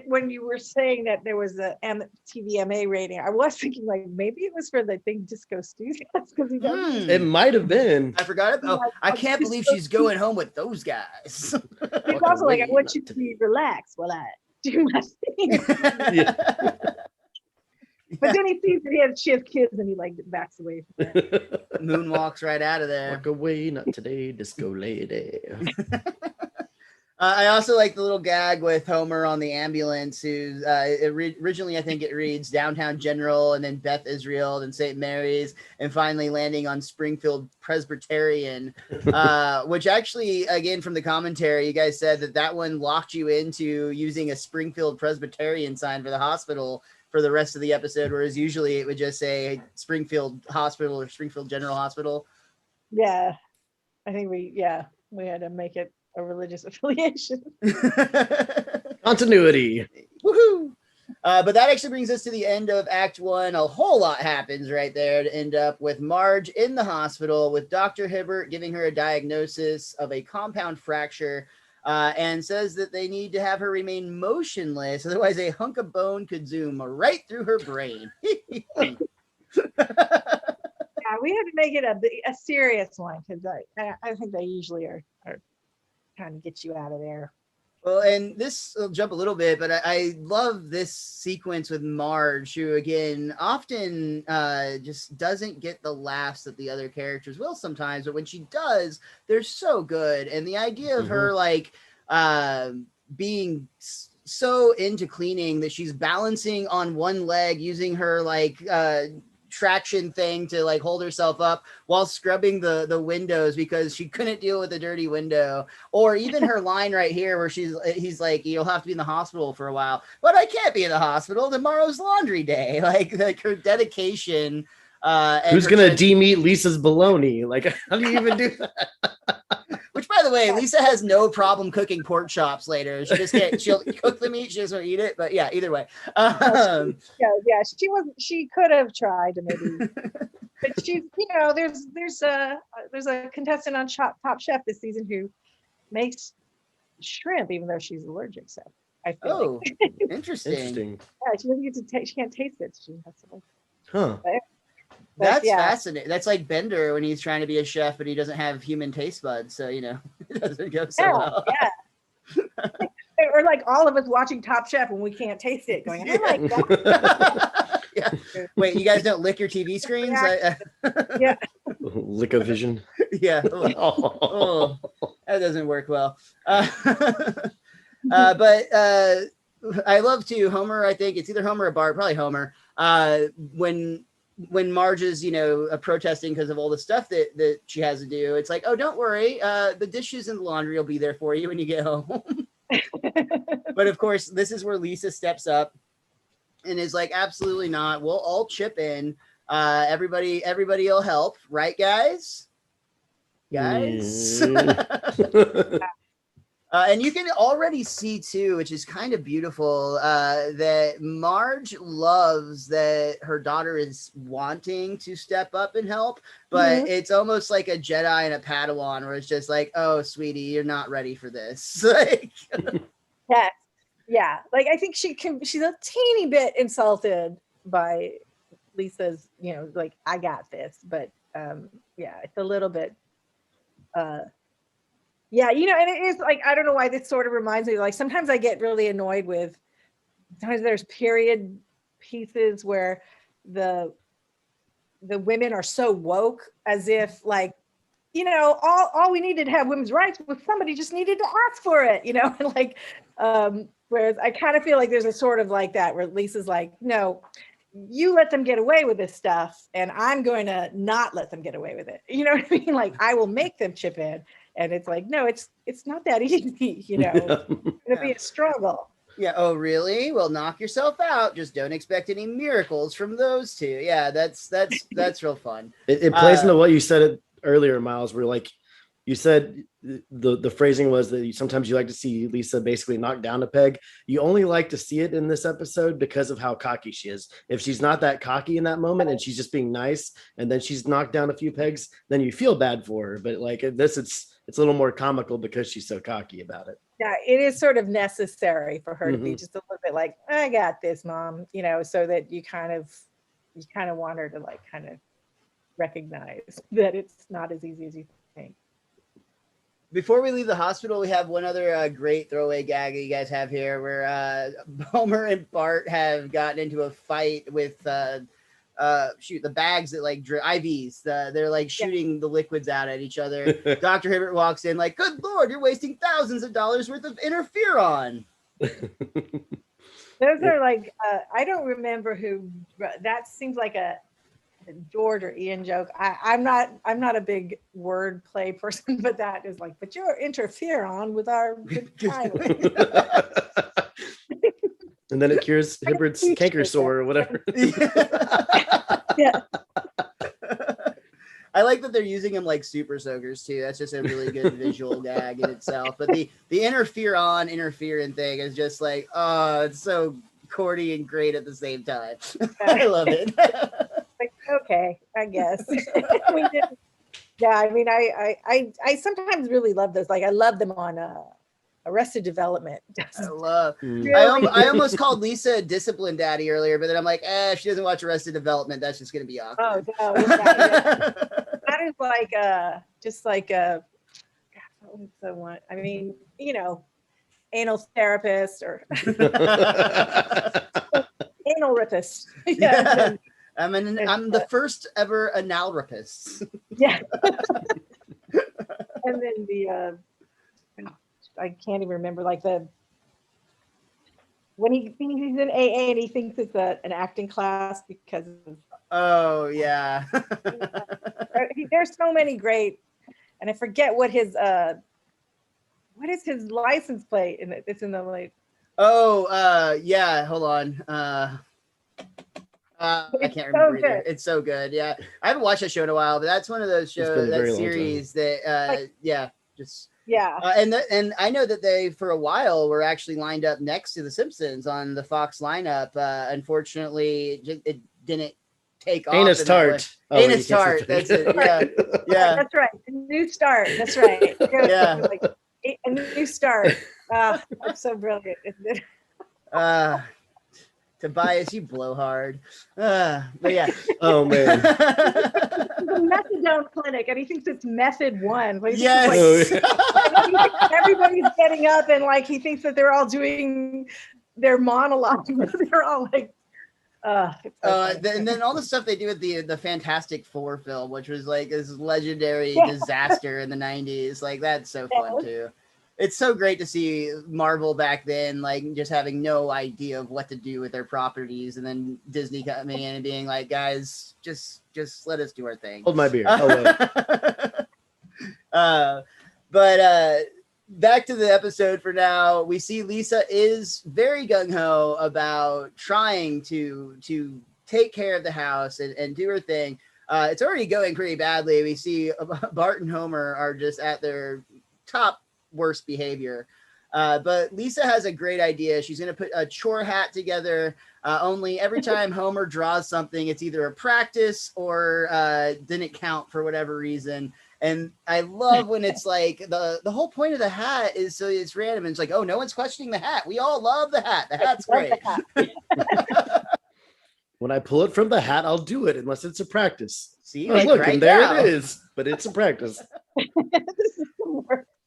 when you were saying that there was a TVMA rating, I was thinking like maybe it was for the thing Disco Studios because he does. It might have been. I forgot it. Oh, I can't believe she's going home with those guys. It's also like I want you to be relaxed while I do my thing. Yeah. But then he sees that she has kids and he like backs away from her. Moonwalks right out of there. Walk away, not today, disco lady. I also like the little gag with Homer on the ambulance, who's originally, I think it reads Downtown General, and then Beth Israel, then St. Mary's, and finally landing on Springfield Presbyterian, which actually, again, from the commentary, you guys said that one locked you into using a Springfield Presbyterian sign for the hospital for the rest of the episode, whereas usually it would just say Springfield Hospital or Springfield General Hospital. Yeah, I think We had to make it a religious affiliation. Continuity. Woohoo! But that actually brings us to the end of Act 1. A whole lot happens right there to end up with Marge in the hospital with Dr. Hibbert giving her a diagnosis of a compound fracture and says that they need to have her remain motionless. Otherwise, a hunk of bone could zoom right through her brain. Yeah, we had to make it a serious one because I think they usually are trying to get you out of there. Well, and this will jump a little bit, but I love this sequence with Marge, who again often just doesn't get the laughs that the other characters will sometimes, but when she does, they're so good. And the idea of her like being so into cleaning that she's balancing on one leg using her like traction thing to like hold herself up while scrubbing the windows because she couldn't deal with a dirty window, or even her line right here where he's like, you'll have to be in the hospital for a while, but I can't be in the hospital, tomorrow's laundry day. Like her dedication. And who's gonna de-meat Lisa's bologna? Like, how do you even do that? Which, by the way, Lisa has no problem cooking pork chops later. She just can't. She'll cook the meat. She doesn't eat it. But yeah, either way. She could have tried to maybe, but she's, there's a contestant on Top Chef this season who makes shrimp even though she's allergic. So I feel like. Interesting. Yeah, she doesn't get to taste. She can't taste it. She has to. Huh. That's fascinating. That's like Bender when he's trying to be a chef, but he doesn't have human taste buds. So, it doesn't go so well. Yeah. Or like all of us watching Top Chef when we can't taste it going, I like that. Yeah. Wait, you guys don't lick your TV screens? Yeah. Lick-o-vision. Yeah. Oh, that doesn't work well. But I love to Homer. I think it's either Homer or Bart, probably Homer. When Marge is, protesting because of all the stuff that she has to do, it's like, oh, don't worry. The dishes and the laundry will be there for you when you get home. But of course, this is where Lisa steps up and is like, absolutely not. We'll all chip in. Everybody will help. Right, guys? Guys? And you can already see too, which is kind of beautiful, that Marge loves that her daughter is wanting to step up and help, but it's almost like a Jedi and a Padawan, where it's just like, "Oh, sweetie, you're not ready for this." Yes, yeah. Like I think she's a teeny bit insulted by Lisa's, like I got this, but it's a little bit. Yeah, and it is like, I don't know why this sort of reminds me, like sometimes I get really annoyed with, sometimes there's period pieces where the women are so woke as if like, all we needed to have women's rights was somebody just needed to ask for it, and like, whereas I kind of feel like there's a sort of like that where Lisa's like, no, you let them get away with this stuff and I'm going to not let them get away with it. You know what I mean? Like I will make them chip in. And it's like, no, it's not that easy, It's gonna be a struggle. Yeah. Oh, really? Well, knock yourself out. Just don't expect any miracles from those two. Yeah, that's real fun. It plays into what you said earlier, Miles, where like you said the phrasing was that sometimes you like to see Lisa basically knock down a peg. You only like to see it in this episode because of how cocky she is. If she's not that cocky in that moment and she's just being nice and then she's knocked down a few pegs, then you feel bad for her. But like this, it's a little more comical because she's so cocky about it. Yeah, it is sort of necessary for her to be just a little bit like, I got this, Mom, so that you kind of want her to like kind of recognize that it's not as easy as you think. Before we leave the hospital, we have one other great throwaway gag that you guys have here where Homer and Bart have gotten into a fight with the bags that like IVs. They're like shooting the liquids out at each other. Dr. Hibbert walks in like, good Lord, you're wasting thousands of dollars worth of interferon. Those are like, I don't remember who, that seems like a George or Ian joke. I'm not a big word play person, but that is like, but you're interferon with our good time. And then it cures Hibbert's canker sore or whatever. Yeah. I like that they're using them like super soakers too. That's just a really good visual gag in itself. But the interferon thing is just like, oh, it's so corny and great at the same time. I love it. Like, okay, I guess. Yeah, I mean, I sometimes really love those. Like, I love them on Arrested Development. I almost called Lisa a discipline daddy earlier, but then I'm like, she doesn't watch Arrested Development. That's just gonna be awkward. Oh no, that is like just like a. I mean, anal therapist or anal rapist. Yeah. I'm the first ever anal rapist. Yeah. And then the I can't even remember when he's in AA and he thinks it's an acting class because of, oh yeah. There's so many great, and I forget what is his license plate, and it's in the like. Oh yeah, hold on. I can't remember either. It's so good. Yeah, I haven't watched that show in a while, but that's one of those shows, that series that and I know that they for a while were actually lined up next to the Simpsons on the Fox lineup. Unfortunately, it didn't take off. Anus Tart. Anus Tart. That's it. Yeah, yeah. That's right. A new start. That's right. Yeah. Like, a new start. That's so brilliant, isn't it? Tobias, you blow hard. But yeah. Oh man. The methadone clinic, and he thinks it's method one. Yes. Everybody's getting up, and like he thinks that they're all doing their monologue. They're all like, and then all the stuff they do with the Fantastic Four film, which was like this legendary disaster in the 90s. Like that's so fun too. It's so great to see Marvel back then, like just having no idea of what to do with their properties, and then Disney coming in and being like, "Guys, just let us do our thing." Hold my beer. But back to the episode for now. We see Lisa is very gung ho about trying to take care of the house and do her thing. It's already going pretty badly. We see Bart and Homer are just at their top worst behavior, but Lisa has a great idea. She's going to put a chore hat together, only every time Homer draws something, it's either a practice or didn't count for whatever reason. And I love when it's like the whole point of the hat is so it's random, and it's like, oh, no one's questioning the hat, we all love the hat, the hat's great. When I pull it from the hat, I'll do it unless it's a practice. See, look, right, and there it is, but it's a practice.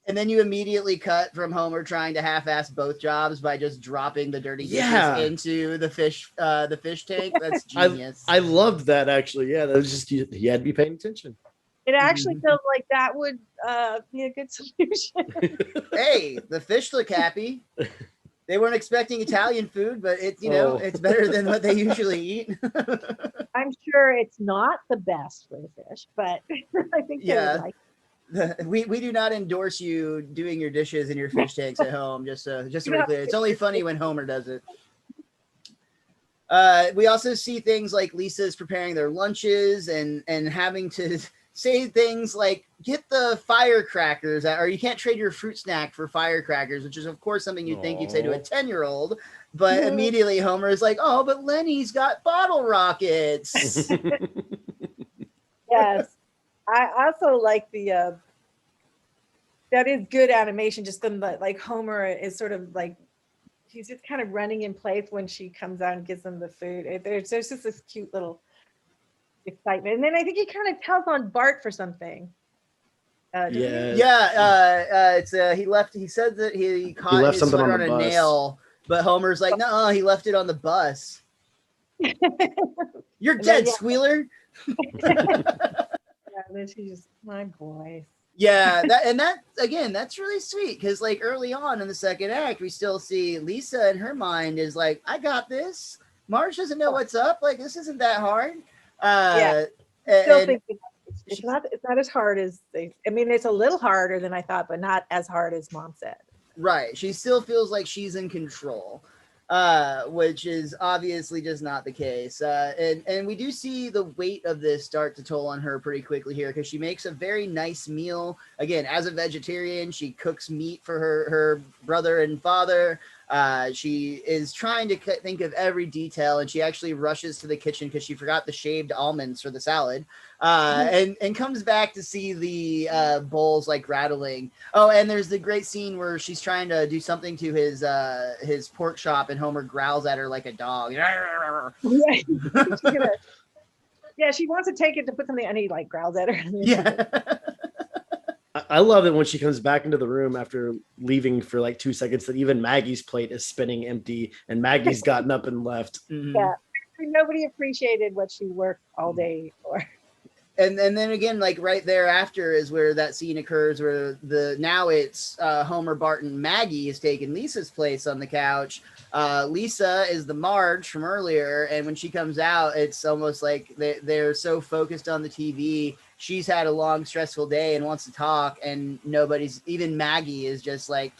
And then you immediately cut from Homer trying to half-ass both jobs by just dropping the dirty dishes into the fish tank. That's genius. I loved that, actually. Yeah, that was just you had to be paying attention. It actually feels like that would be a good solution. Hey, the fish look happy. They weren't expecting Italian food, but it's better than what they usually eat. I'm sure it's not the best for the fish, but I think they would like it. We do not endorse you doing your dishes in your fish tanks at home. Just to be clear, it's only funny when Homer does it. We also see things like Lisa's preparing their lunches and having to say things like, get the firecrackers, or you can't trade your fruit snack for firecrackers, which is of course something you'd think you'd say to a 10-year-old, but immediately Homer is like, oh, but Lenny's got bottle rockets. Yes. I also like the that is good animation, just them like Homer is sort of like he's just kind of running in place when she comes out and gives them the food. There's just this cute little excitement, and then I think he kind of tells on Bart for something. It's he said that he caught his sweater on a nail, but Homer's like, no, he left it on the bus. You're dead, Squealer. And then she's just, my boy. Yeah, that's really sweet, because like early on in the second act, we still see Lisa in her mind is like, I got this. Marge doesn't know what's up. Like, this isn't that hard. Still thinking it's not as hard as it's a little harder than I thought, but not as hard as Mom said. Right. She still feels like she's in control. which is obviously just not the case. And we do see the weight of this start to toll on her pretty quickly here, because she makes a very nice meal. Again, as a vegetarian, she cooks meat for her brother and father. She is trying to think of every detail, and she actually rushes to the kitchen because she forgot the shaved almonds for the salad, and comes back to see the bowls like rattling. Oh, and there's the great scene where she's trying to do something to his pork chop, and Homer growls at her like a dog. Yeah, she wants to take it to put something, and he like growls at her. Yeah. I love it when she comes back into the room after leaving for like 2 seconds, that even Maggie's plate is spinning empty and Maggie's gotten up and left. Yeah, nobody appreciated what she worked all day for. And then again, like right thereafter is where that scene occurs, where now it's Homer, Bart, and Maggie is taking Lisa's place on the couch. Lisa is the Marge from earlier, and when she comes out, it's almost like they're so focused on the TV. She's had a long, stressful day and wants to talk, and even Maggie is just like,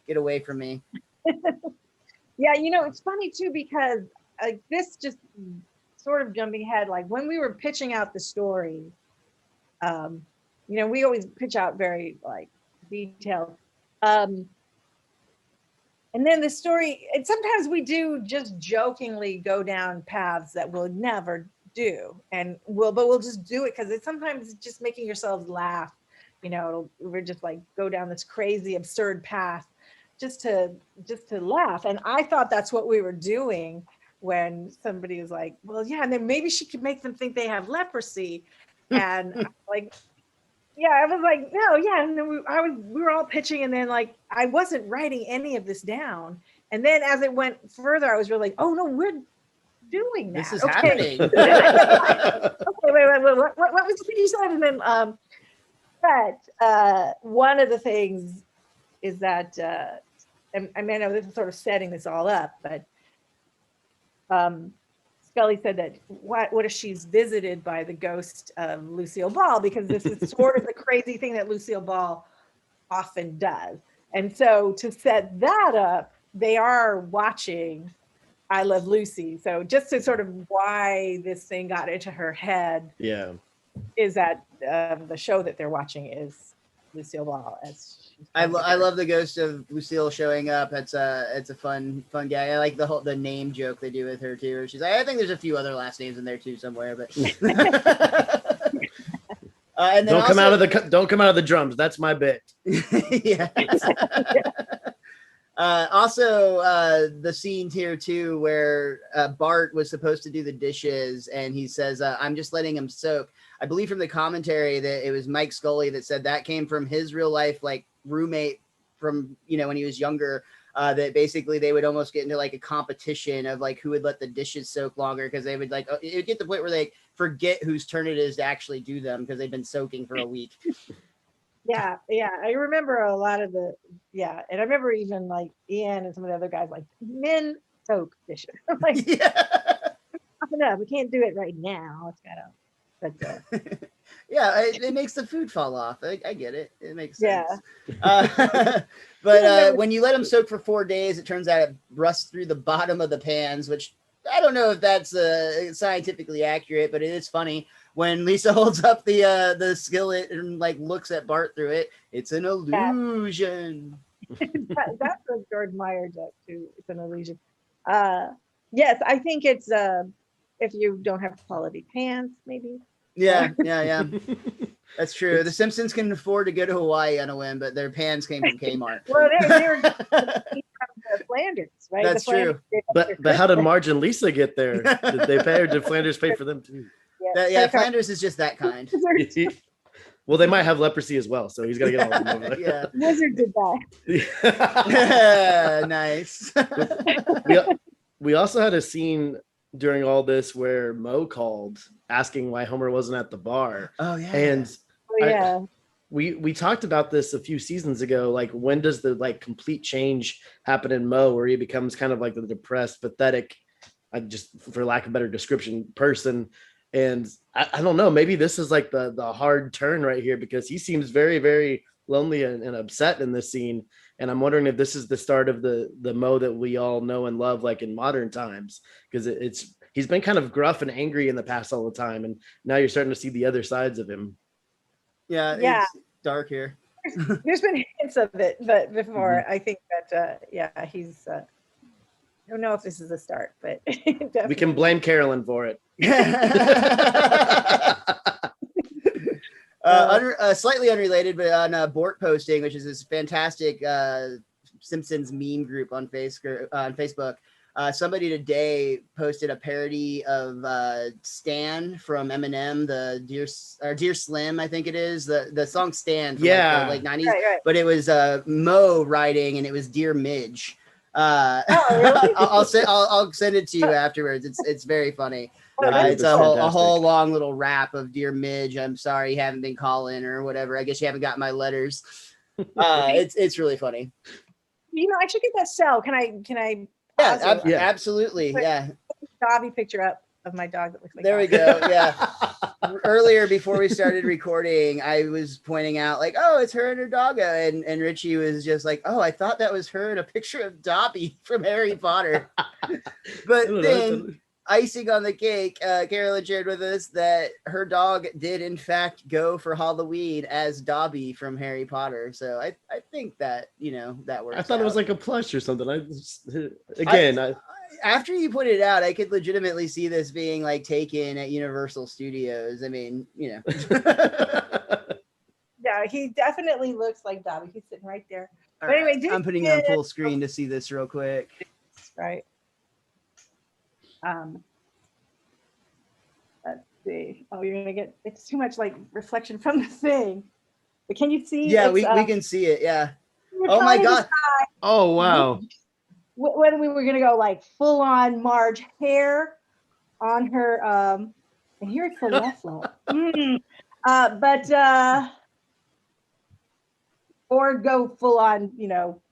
get away from me. Yeah, it's funny too, because this just sort of jumping ahead, like when we were pitching out the story, we always pitch out very like detailed. And then the story, and sometimes we do just jokingly go down paths that we'll never do, but we'll just do it because sometimes it's just making yourselves laugh. We're just like go down this crazy, absurd path just to laugh. And I thought that's what we were doing when somebody was like, well, yeah, and then maybe she could make them think they have leprosy. And I'm like, yeah, I was like, no, yeah. And then we were all pitching, and then like I wasn't writing any of this down. And then as it went further, I was really like, oh no, we're doing that. This is happening. Okay, wait, what was the thing you said? And then but one of the things is that I mean, I know this is sort of setting this all up, but Scully said that what if she's visited by the ghost of Lucille Ball, because this is sort of the crazy thing that Lucille Ball often does. And so to set that up, they are watching I Love Lucy. So just to sort of why this thing got into her head, is that the show that they're watching is Lucille Ball. I love the ghost of Lucille showing up. It's a fun gag. I like the name joke they do with her too. She's like, I think there's a few other last names in there too somewhere, but and then don't come out of the drums. That's my bit. Yeah. Also, the scene here too, where Bart was supposed to do the dishes, and he says, "I'm just letting him soak." I believe from the commentary that it was Mike Scully that said that came from his real life like roommate from when he was younger. That basically they would almost get into like a competition of like who would let the dishes soak longer, because they would like it would get to the point where they forget whose turn it is to actually do them because they've been soaking for a week. Yeah, I remember a lot of and I remember even like Ian and some of the other guys like, men soak dishes. I'm like, enough. We can't do it right now. It's gotta. But yeah, it makes the food fall off. I get it. It makes sense. Yeah. But when you let them soak for 4 days, it turns out it rusts through the bottom of the pans, which I don't know if that's scientifically accurate, but it is funny. When Lisa holds up the skillet and like looks at Bart through it, it's an illusion. That's a George Meyer joke too. It's an illusion. Yes, I think it's if you don't have quality pants, maybe. Yeah. That's true. The Simpsons can afford to go to Hawaii on a whim, but their pans came from Kmart. Well, they were from Flanders, right? That's true. But how did Marge and Lisa get there? Did they pay, or did Flanders pay for them too? Yeah, Flanders is just that kind. Well, they might have leprosy as well, so he's got to get all of them over there. Yeah. Wizard did that. Nice. We also had a scene during all this where Mo called asking why Homer wasn't at the bar. Oh yeah. And we talked about this a few seasons ago. Like, when does the like complete change happen in Mo, where he becomes kind of like the depressed, pathetic, just for lack of a better description, person? And I don't know, maybe this is like the hard turn right here, because he seems very, very lonely and upset in this scene. And I'm wondering if this is the start of the Mo that we all know and love, like in modern times, because he's been kind of gruff and angry in the past all the time, and now you're starting to see the other sides of him. Yeah, Yeah. it's dark here. There's been hints of it, but before I think that he's. I don't know if this is a start, but We can blame Carolyn for it. Slightly unrelated, but on Bork posting, which is this fantastic Simpsons meme group on Facebook. Somebody today posted a parody of Stan from Eminem, the Dear Slim, I think it is, the song Stan from like the 90s, right. but it was Mo writing, and it was Dear Midge. Really? I'll send it to you afterwards. It's very funny. It's a whole long little rap of Dear Midge, I'm sorry you haven't been calling or whatever. I guess you haven't gotten my letters. It's really funny. I should get that cell. Can I? Yeah, absolutely. Yeah. Dobby picture up of my dog that looks like. There we go. Yeah. Earlier, before we started recording, I was pointing out like, oh, it's her and her doggo, and Richie was just like, oh, I thought that was her in a picture of Dobby from Harry Potter. But then, icing on the cake, Carolyn shared with us that her dog did in fact go for Halloween as Dobby from Harry Potter. So I think that that works. I thought it was like a plush or something. After you put it out, I could legitimately see this being like taken at Universal Studios. I mean, Yeah, he definitely looks like Dobby. He's sitting right there. But anyway, I'm putting it on full screen to see this real quick. Right. Let's see. Oh, you're gonna get, it's too much like reflection from the thing. But can you see? Yeah, we can see it. Yeah. Oh my God. Oh wow. Whether we were gonna go like full on Marge hair on her, and here it's the left low. Or go full on,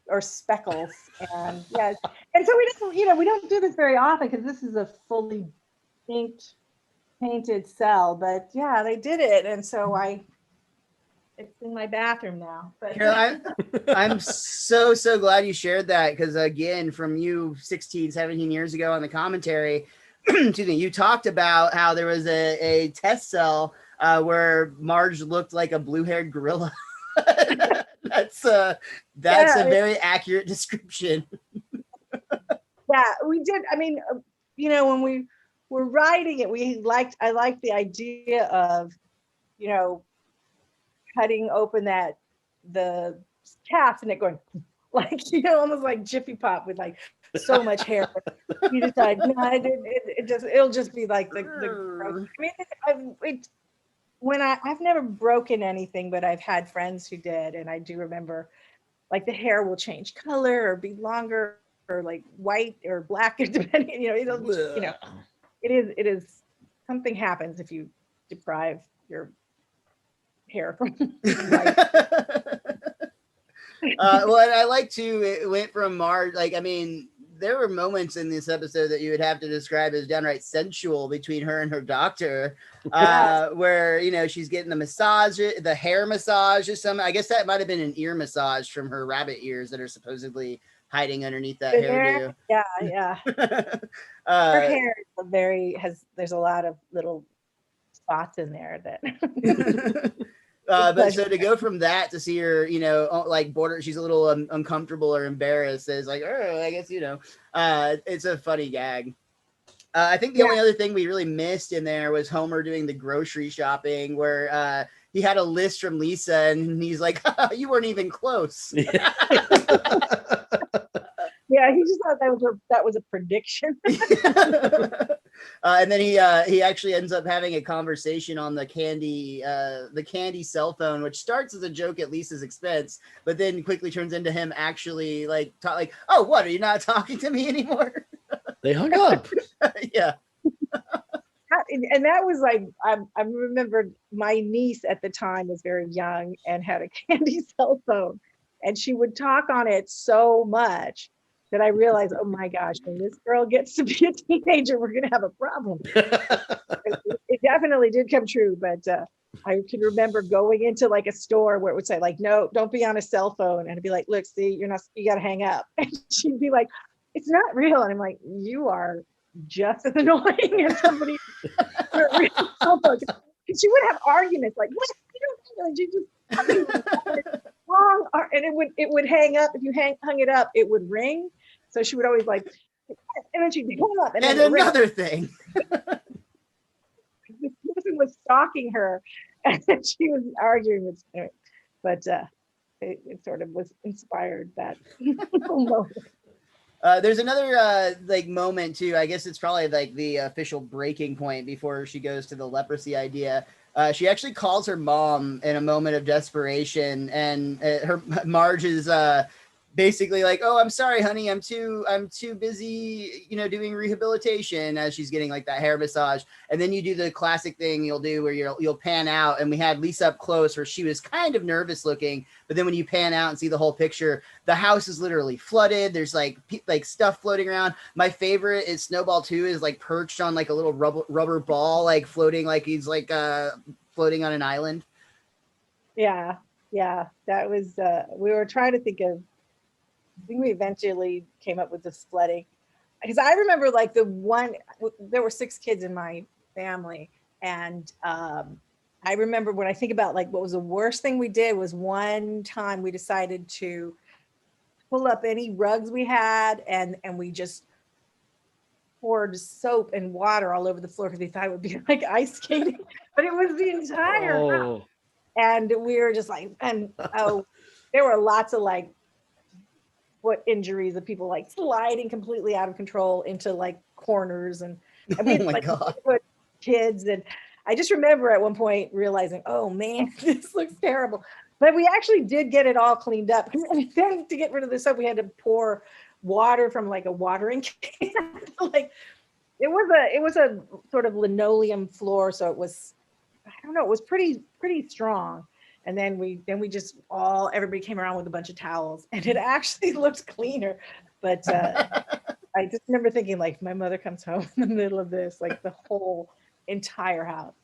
or speckles, and yes, and so we don't do this very often because this is a fully painted cell, but yeah, they did it, and so it's in my bathroom now. But Carol, I'm so glad you shared that, because again, from you 16, 17 years ago on the commentary, excuse me, you talked about how there was a test cell where Marge looked like a blue-haired gorilla. That's a very accurate description. Yeah, we did. I mean, when we were writing it, I liked the idea of, cutting open the cast and it going like, almost like Jiffy Pop with like so much hair. You decide, no, it'll just be like the I mean, I've never broken anything, but I've had friends who did, and I do remember like the hair will change color or be longer or like white or black, depending, it is something happens if you deprive your hair from white. Well, and I like to, it went from Marge, like, I mean, there were moments in this episode that you would have to describe as downright sensual between her and her doctor, where, she's getting the hair massage or something. I guess that might have been an ear massage from her rabbit ears that are supposedly hiding underneath that hairdo. Yeah. Her hair there's a lot of little spots in there that. But so to go from that to see her, like she's a little uncomfortable or embarrassed. It's like, oh, I guess, it's a funny gag. I think the only other thing we really missed in there was Homer doing the grocery shopping, where he had a list from Lisa and he's like, you weren't even close. Yeah, he just thought that was a prediction. And then he actually ends up having a conversation on the candy cell phone, which starts as a joke at Lisa's expense, but then quickly turns into him actually oh, what, are you not talking to me anymore? They hung up. Yeah. And that was like, I remember my niece at the time was very young and had a candy cell phone, and she would talk on it so much that I realized, oh my gosh, when this girl gets to be a teenager, we're going to have a problem. It definitely did come true, but I can remember going into like a store where it would say like, no, don't be on a cell phone. And I'd be like, look, see, you're not, you got to hang up. And she'd be like, it's not real. And I'm like, you are just as annoying as somebody on a real cell phone. And she would have arguments like, what? You don't know. She just wrong. And it would hang up. If you hung it up, it would ring. So she would always like, and then she'd hang up. And then another thing. This person was stalking her, and she was arguing with her. But it sort of was inspired that moment. There's another like moment too. I guess it's probably like the official breaking point before she goes to the leprosy idea. She actually calls her mom in a moment of desperation, and her Marge is basically like, "Oh, I'm sorry, honey. I'm too busy, doing rehabilitation," as she's getting like that hair massage. And then you do the classic thing you'll do where you'll pan out. And we had Lisa up close where she was kind of nervous looking, but then when you pan out and see the whole picture, the house is literally flooded. There's like stuff floating around. My favorite is Snowball 2 is like perched on like a little rubber ball, like floating, like he's like floating on an island. Yeah, that was. We were trying to think of. I think we eventually came up with the flooding, because I remember like there were 6 kids in my family, and I remember when I think about like what was the worst thing we did was one time we decided to pull up any rugs we had and we just poured soap and water all over the floor because we thought it would be like ice skating, but it was the entire house. And we were just like, there were lots of like foot injuries of people like sliding completely out of control into like corners and we had like kids. And I just remember at one point realizing, oh man, this looks terrible. But we actually did get it all cleaned up. And then to get rid of the soap, we had to pour water from like a watering can. Like it was a sort of linoleum floor, so it was, I don't know, it was pretty strong. And then everybody came around with a bunch of towels, and it actually looked cleaner. But I just remember thinking, like, my mother comes home in the middle of this, like the whole entire house.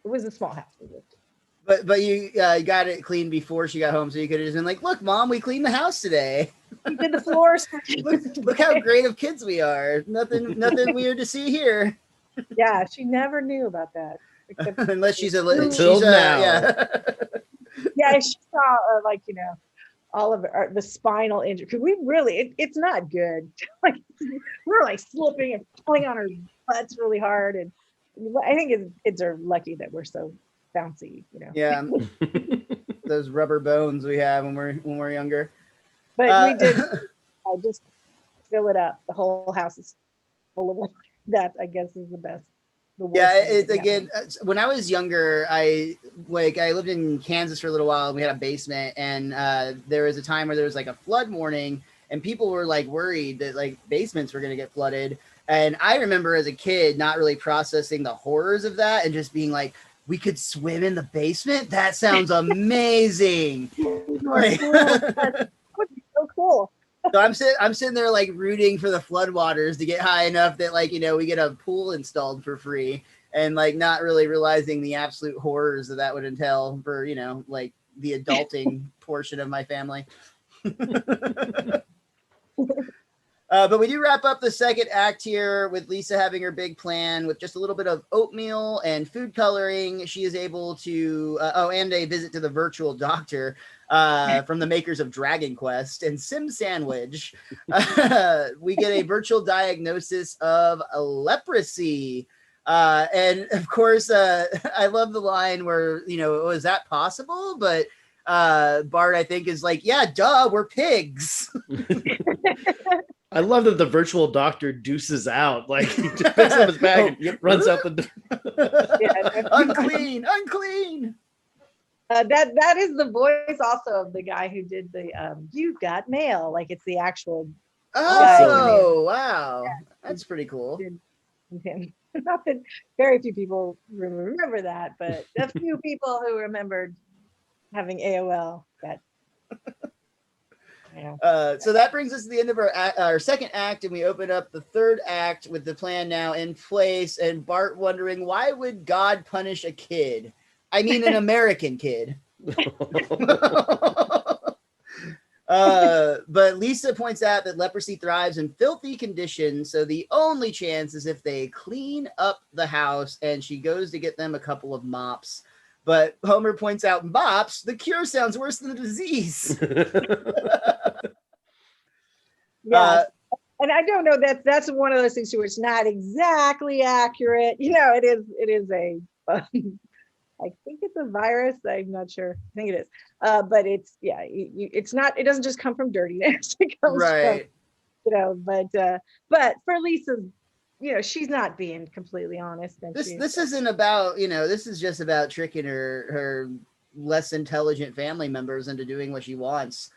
It was a small house. But you got it cleaned before she got home, so you could have just been like, "Look, Mom, we cleaned the house today. We did the floors. look how great of kids we are. Nothing weird to see here." Yeah, she never knew about that. Unless she's now. Yeah. Yeah, she saw all of the spinal injury, because we really it's not good. Like we're like slipping and pulling on our butts really hard, and I think kids are lucky that we're so bouncy. Yeah, those rubber bones we have when we're younger. But we did. I just fill it up. The whole house is full of water. That I guess is the best. Yeah, when I was younger, I lived in Kansas for a little while, and we had a basement, and there was a time where there was like a flood warning, and people were like worried that like basements were going to get flooded. And I remember as a kid not really processing the horrors of that and just being like, we could swim in the basement? That sounds amazing. Like, that would be so cool. So I'm sitting there like rooting for the floodwaters to get high enough that like, we get a pool installed for free, and like not really realizing the absolute horrors that would entail for, like the adulting portion of my family. But we do wrap up the second act here with Lisa having her big plan with just a little bit of oatmeal and food coloring. She is able to, and a visit to the virtual doctor from the makers of Dragon Quest and Sim Sandwich. We get a virtual diagnosis of leprosy. And of course, I love the line where, is that possible? But Bart, I think, is like, yeah, duh, we're pigs. I love that the virtual doctor deuces out, like he just picks up his bag and runs out the door. Yeah, unclean. That is the voice also of the guy who did the "You've Got Mail." Like it's the actual. Oh wow, that's pretty cool. Not that very few people remember that, but a few people who remembered having AOL. That. Yeah. So that brings us to the end of our second act, and we open up the third act with the plan now in place, and Bart wondering, why would God punish a kid? I mean an American kid. But Lisa points out that leprosy thrives in filthy conditions, so the only chance is if they clean up the house, and she goes to get them a couple of mops. But Homer points out, mops? The cure sounds worse than the disease. Yeah. And I don't know, that's one of those things where it's not exactly accurate. It is a I think it's a virus. I'm not sure. I think it is. But it's, yeah, it's not, it doesn't just come from dirtiness. It comes right. from, but for Lisa's, she's not being completely honest. And this isn't about, this is just about tricking her less intelligent family members into doing what she wants.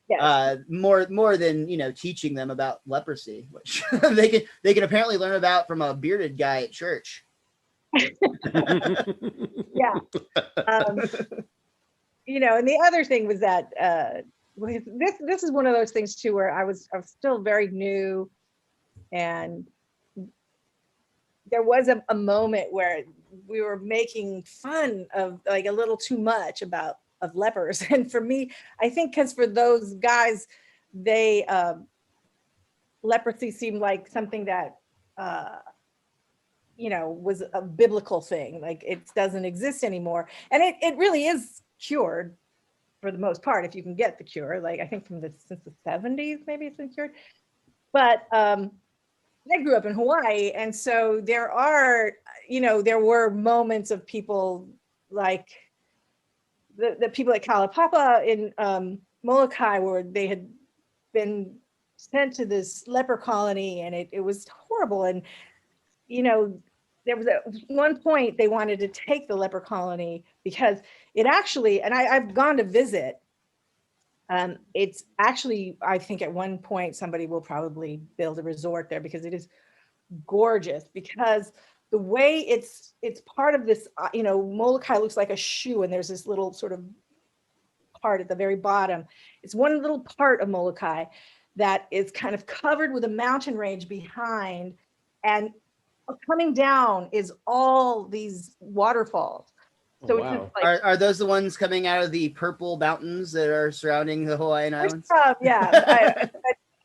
Yes. More than, teaching them about leprosy, which they can apparently learn about from a bearded guy at church. Yeah. And the other thing was that this is one of those things too where I was still very new, and there was a moment where we were making fun of like a little too much of lepers. And for me, I think because for those guys, they leprosy seemed like something that was a biblical thing, like it doesn't exist anymore. And it really is cured for the most part, if you can get the cure. Like I think since the 70s, maybe it's been cured. But I grew up in Hawaii, and so there were moments of people like the people at Kalapapa in Molokai, where they had been sent to this leper colony, and it was horrible. And there was at one point they wanted to take the leper colony because it actually, and I've gone to visit, it's actually, I think at one point somebody will probably build a resort there because it is gorgeous, because the way it's part of this, Molokai looks like a shoe, and there's this little sort of part at the very bottom. It's one little part of Molokai that is kind of covered with a mountain range behind, and coming down is all these waterfalls. So wow. It's just like, are those the ones coming out of the purple mountains that are surrounding the Hawaiian Islands? Yeah.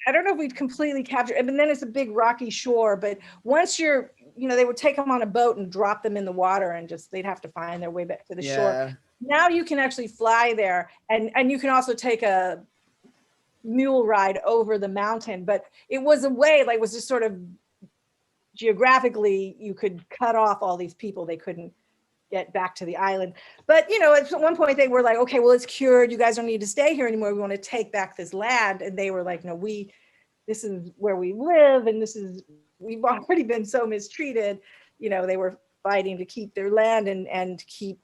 I don't know if we'd completely capture it, and then it's a big rocky shore. But once you're, they would take them on a boat and drop them in the water, and they'd have to find their way back to the shore. Now you can actually fly there, and you can also take a mule ride over the mountain. But it was a way, like, it was just sort of geographically, you could cut off all these people. They couldn't get back to the island. But at one point they were like, okay, well, it's cured, you guys don't need to stay here anymore, we want to take back this land. And they were like, no, this is where we live, and we've already been so mistreated. They were fighting to keep their land and keep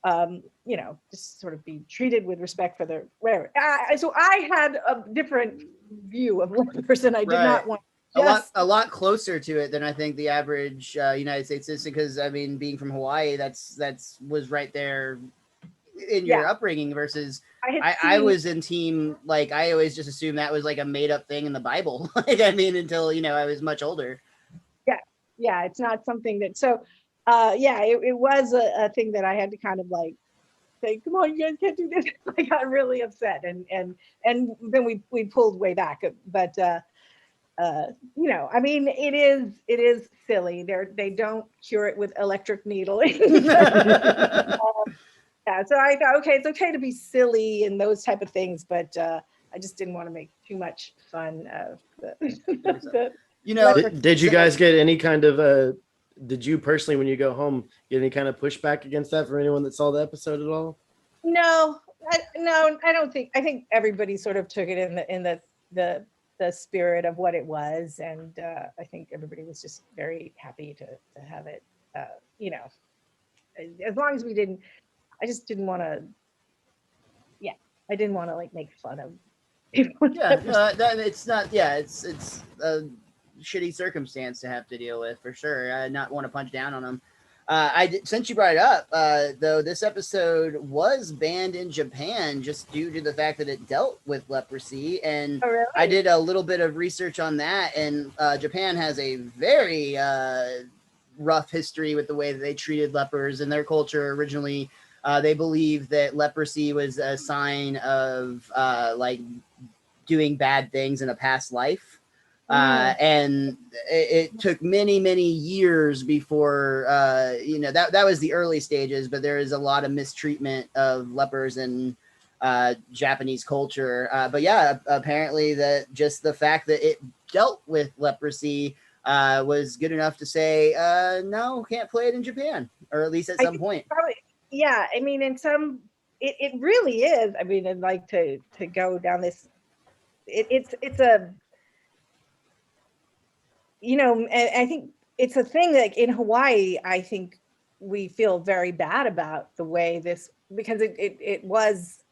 just sort of be treated with respect for their whatever. So I had a different view of lepers, and I did not want a lot closer to it than I think the average United States citizen, because I mean, being from Hawaii, that's was right there in your upbringing, versus I was in team, like, I always just assumed that was like a made up thing in the Bible. Like, I mean, until I was much older. Yeah, it's not something that, so it was a thing that I had to kind of like say, come on, you guys can't do this. I got really upset, and then we pulled way back. But I mean, it is silly. They don't cure it with electric needling. So I thought, okay, it's okay to be silly and those type of things, but I just didn't want to make too much fun of the did you guys get any kind of did you personally, when you go home, get any kind of pushback against that from anyone that saw the episode at all? No, I don't think. I think everybody sort of took it in the spirit of what it was, and I think everybody was just very happy to have it. As long as we didn't, I just didn't want to. Yeah, I didn't want to like make fun of people. It's not. Yeah, it's a shitty circumstance to have to deal with, for sure. Not want to punch down on them. Since you brought it up, though, this episode was banned in Japan just due to the fact that it dealt with leprosy. And really? I did a little bit of research on that, and Japan has a very rough history with the way that they treated lepers in their culture originally. They believed that leprosy was a sign of like doing bad things in a past life. And it took many, many years before, that was the early stages, but there is a lot of mistreatment of lepers in Japanese culture. But yeah, apparently that just the fact that it dealt with leprosy was good enough to say, no, can't play it in Japan, or at least at some point. Probably, yeah. I mean, it really is. I mean, I'd like to go down this. It's a, and I think it's a thing that in Hawaii, I think we feel very bad about the way this, because it was,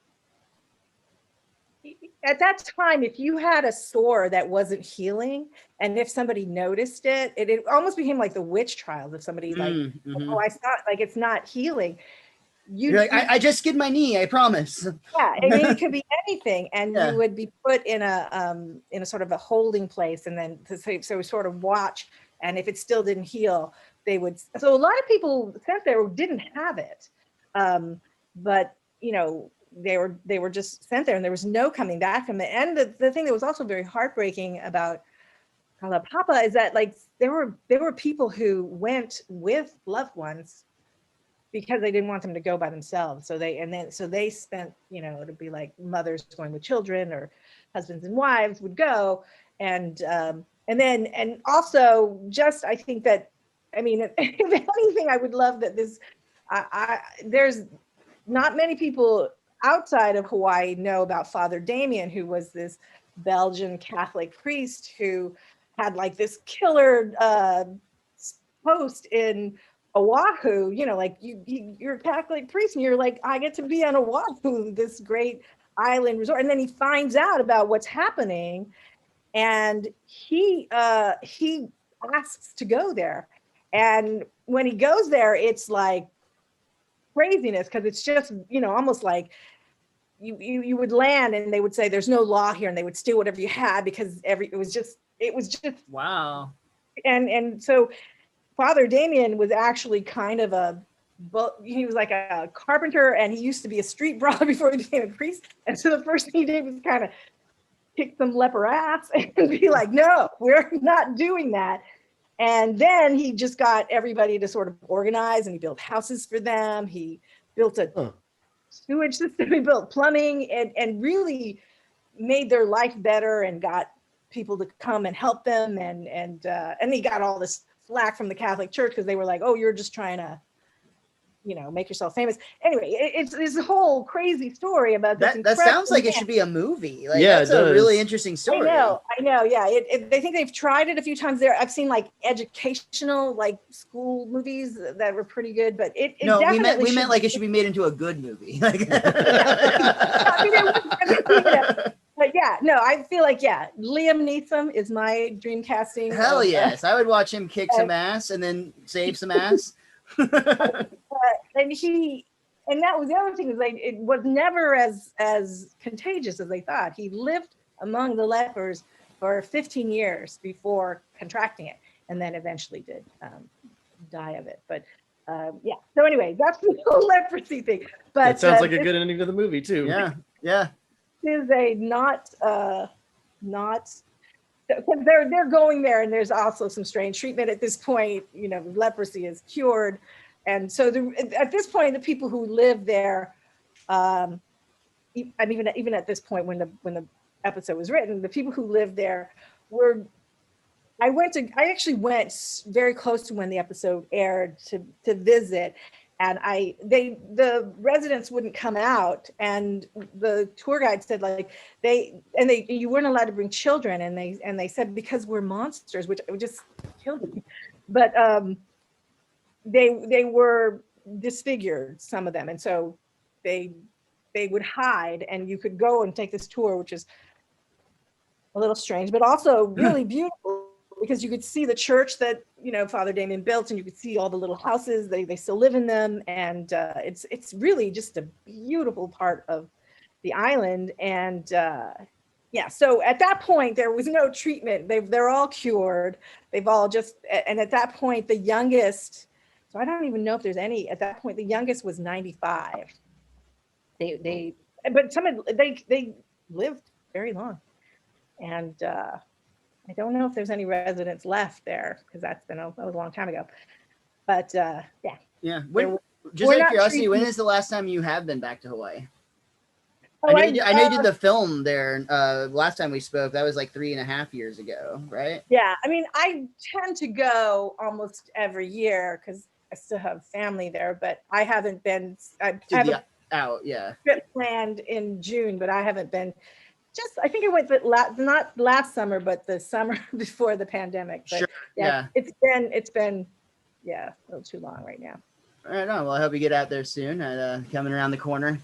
at that time, if you had a sore that wasn't healing, and if somebody noticed it, it almost became like the witch trials. If somebody oh, I saw it, like it's not healing. You're like, I just skinned my knee, I promise. Yeah, I mean, it could be anything, and you would be put in a sort of a holding place, and then so sort of watch, and if it still didn't heal, they would. So a lot of people sent there didn't have it, but they were just sent there, and there was no coming back from it. And the thing that was also very heartbreaking about Kalapapa is that like there were people who went with loved ones because they didn't want them to go by themselves. So they spent, it'd be like mothers going with children, or husbands and wives would go. And also just, I think that, I mean, if anything, I would love that there's not many people outside of Hawaii know about Father Damien, who was this Belgian Catholic priest who had like this killer post in Oahu, like you're a Catholic priest, and you're like, I get to be on Oahu, this great island resort. And then he finds out about what's happening, and he asks to go there. And when he goes there, it's like craziness, because it's just, almost like you would land and they would say there's no law here, and they would steal whatever you had, because it was just wow. And so Father Damien was actually kind of he was like a carpenter, and he used to be a street brawler before he became a priest. And so the first thing he did was kind of kick some leper ass and be like, no, we're not doing that. And then he just got everybody to sort of organize, and he built houses for them. He built a sewage system, he built plumbing, and really made their life better, and got people to come and help them. And he got all this flack from the Catholic Church because they were like, oh, you're just trying to, make yourself famous. Anyway, it's a whole crazy story about this. That sounds like it should be a movie. Like, yeah, that's a really interesting story. I know. Yeah, they think they've tried it a few times there. I've seen like educational, like school movies that were pretty good, but it no, definitely we meant like it should be made into a good movie. Like, but yeah, no, I feel like, Liam Neeson is my dream casting. Hell yes, I would watch him kick some ass and then save some ass. And that was the other thing, is like it was never as contagious as they thought. He lived among the lepers for 15 years before contracting it, and then eventually did die of it. But so anyway, that's the whole leprosy thing. But it sounds like a good ending to the movie too. Yeah. Is a not because they're going there, and there's also some strange treatment at this point. Leprosy is cured, and so at this point, the people who live there, and even at this point when the episode was written, the people who lived there were. I actually went very close to when the episode aired to visit. And the residents wouldn't come out, and the tour guide said like you weren't allowed to bring children, and they said because we're monsters, which just killed me. But they were disfigured, some of them, and so they would hide, and you could go and take this tour, which is a little strange, but also really beautiful. Because you could see the church that Father Damien built, and you could see all the little houses. They still live in them, and it's really just a beautiful part of the island. And Yeah, so at that point there was no treatment. They're all cured. They've all just, and at that point the youngest, so I don't even know if there's any at that point. The youngest was 95. But they lived very long, and I don't know if there's any residents left there because that was a long time ago. But yeah. Just out of curiosity, when is the last time you have been back to Hawaii? I know you did the film there last time we spoke. That was like 3.5 years ago, right? Yeah, I mean, I tend to go almost every year because I still have family there, but I haven't been. I have a trip planned in June, but I haven't been. I think I went not last summer, but the summer before the pandemic. But sure. Yeah. It's been a little too long right now. All right. Well, I hope you get out there soon. Coming around the corner.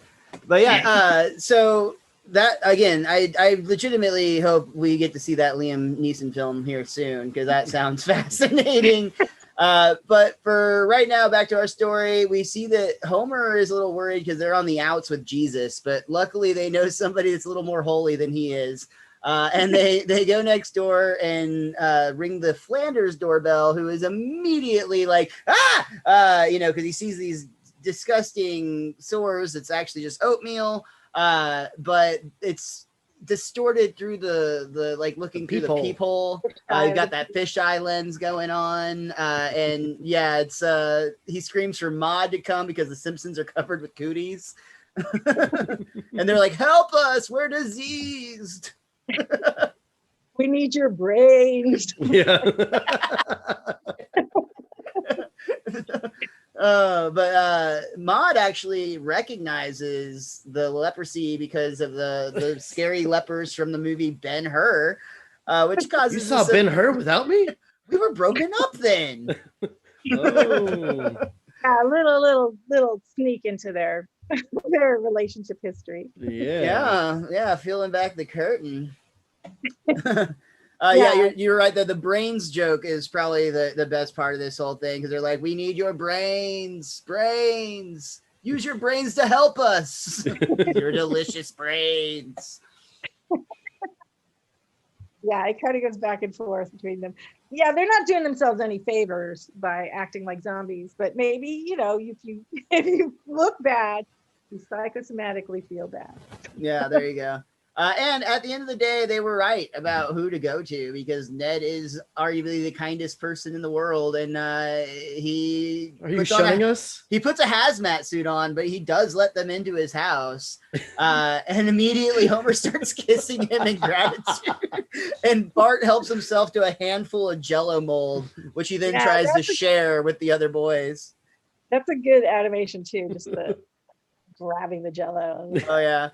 But yeah, so that again, I legitimately hope we get to see that Liam Neeson film here soon because that sounds fascinating. But for right now, back to our story, we see that Homer is a little worried because they're on the outs with Jesus, but luckily they know somebody that's a little more holy than he is. And they go next door and ring the Flanders doorbell, who is immediately like, because he sees these disgusting sores. It's actually just oatmeal, but it's distorted through the like looking through the peephole. You've got that fisheye lens going on, and yeah, it's he screams for Maude to come because the Simpsons are covered with cooties, and they're like, "Help us! We're diseased. We need your brains." Yeah. But Maude actually recognizes the leprosy because of the scary lepers from the movie Ben-Hur, which causes. You saw Ben-Hur without me? We were broken up then. Oh. A little sneak into their relationship history. Yeah, peeling back the curtain. Yeah, you're right. The brains joke is probably the best part of this whole thing because they're like, we need your brains. Use your brains to help us. Your delicious brains. Yeah, it kind of goes back and forth between them. Yeah, they're not doing themselves any favors by acting like zombies, but maybe, if you look bad, you psychosomatically feel bad. Yeah, there you go. And at the end of the day, they were right about who to go to because Ned is arguably the kindest person in the world. And he Are you showing us? He puts a hazmat suit on, but he does let them into his house. And immediately Homer starts kissing him in gratitude. And Bart helps himself to a handful of Jell-O mold, which he then tries to share with the other boys. That's a good animation too, just the grabbing the Jell-O. Oh, yeah.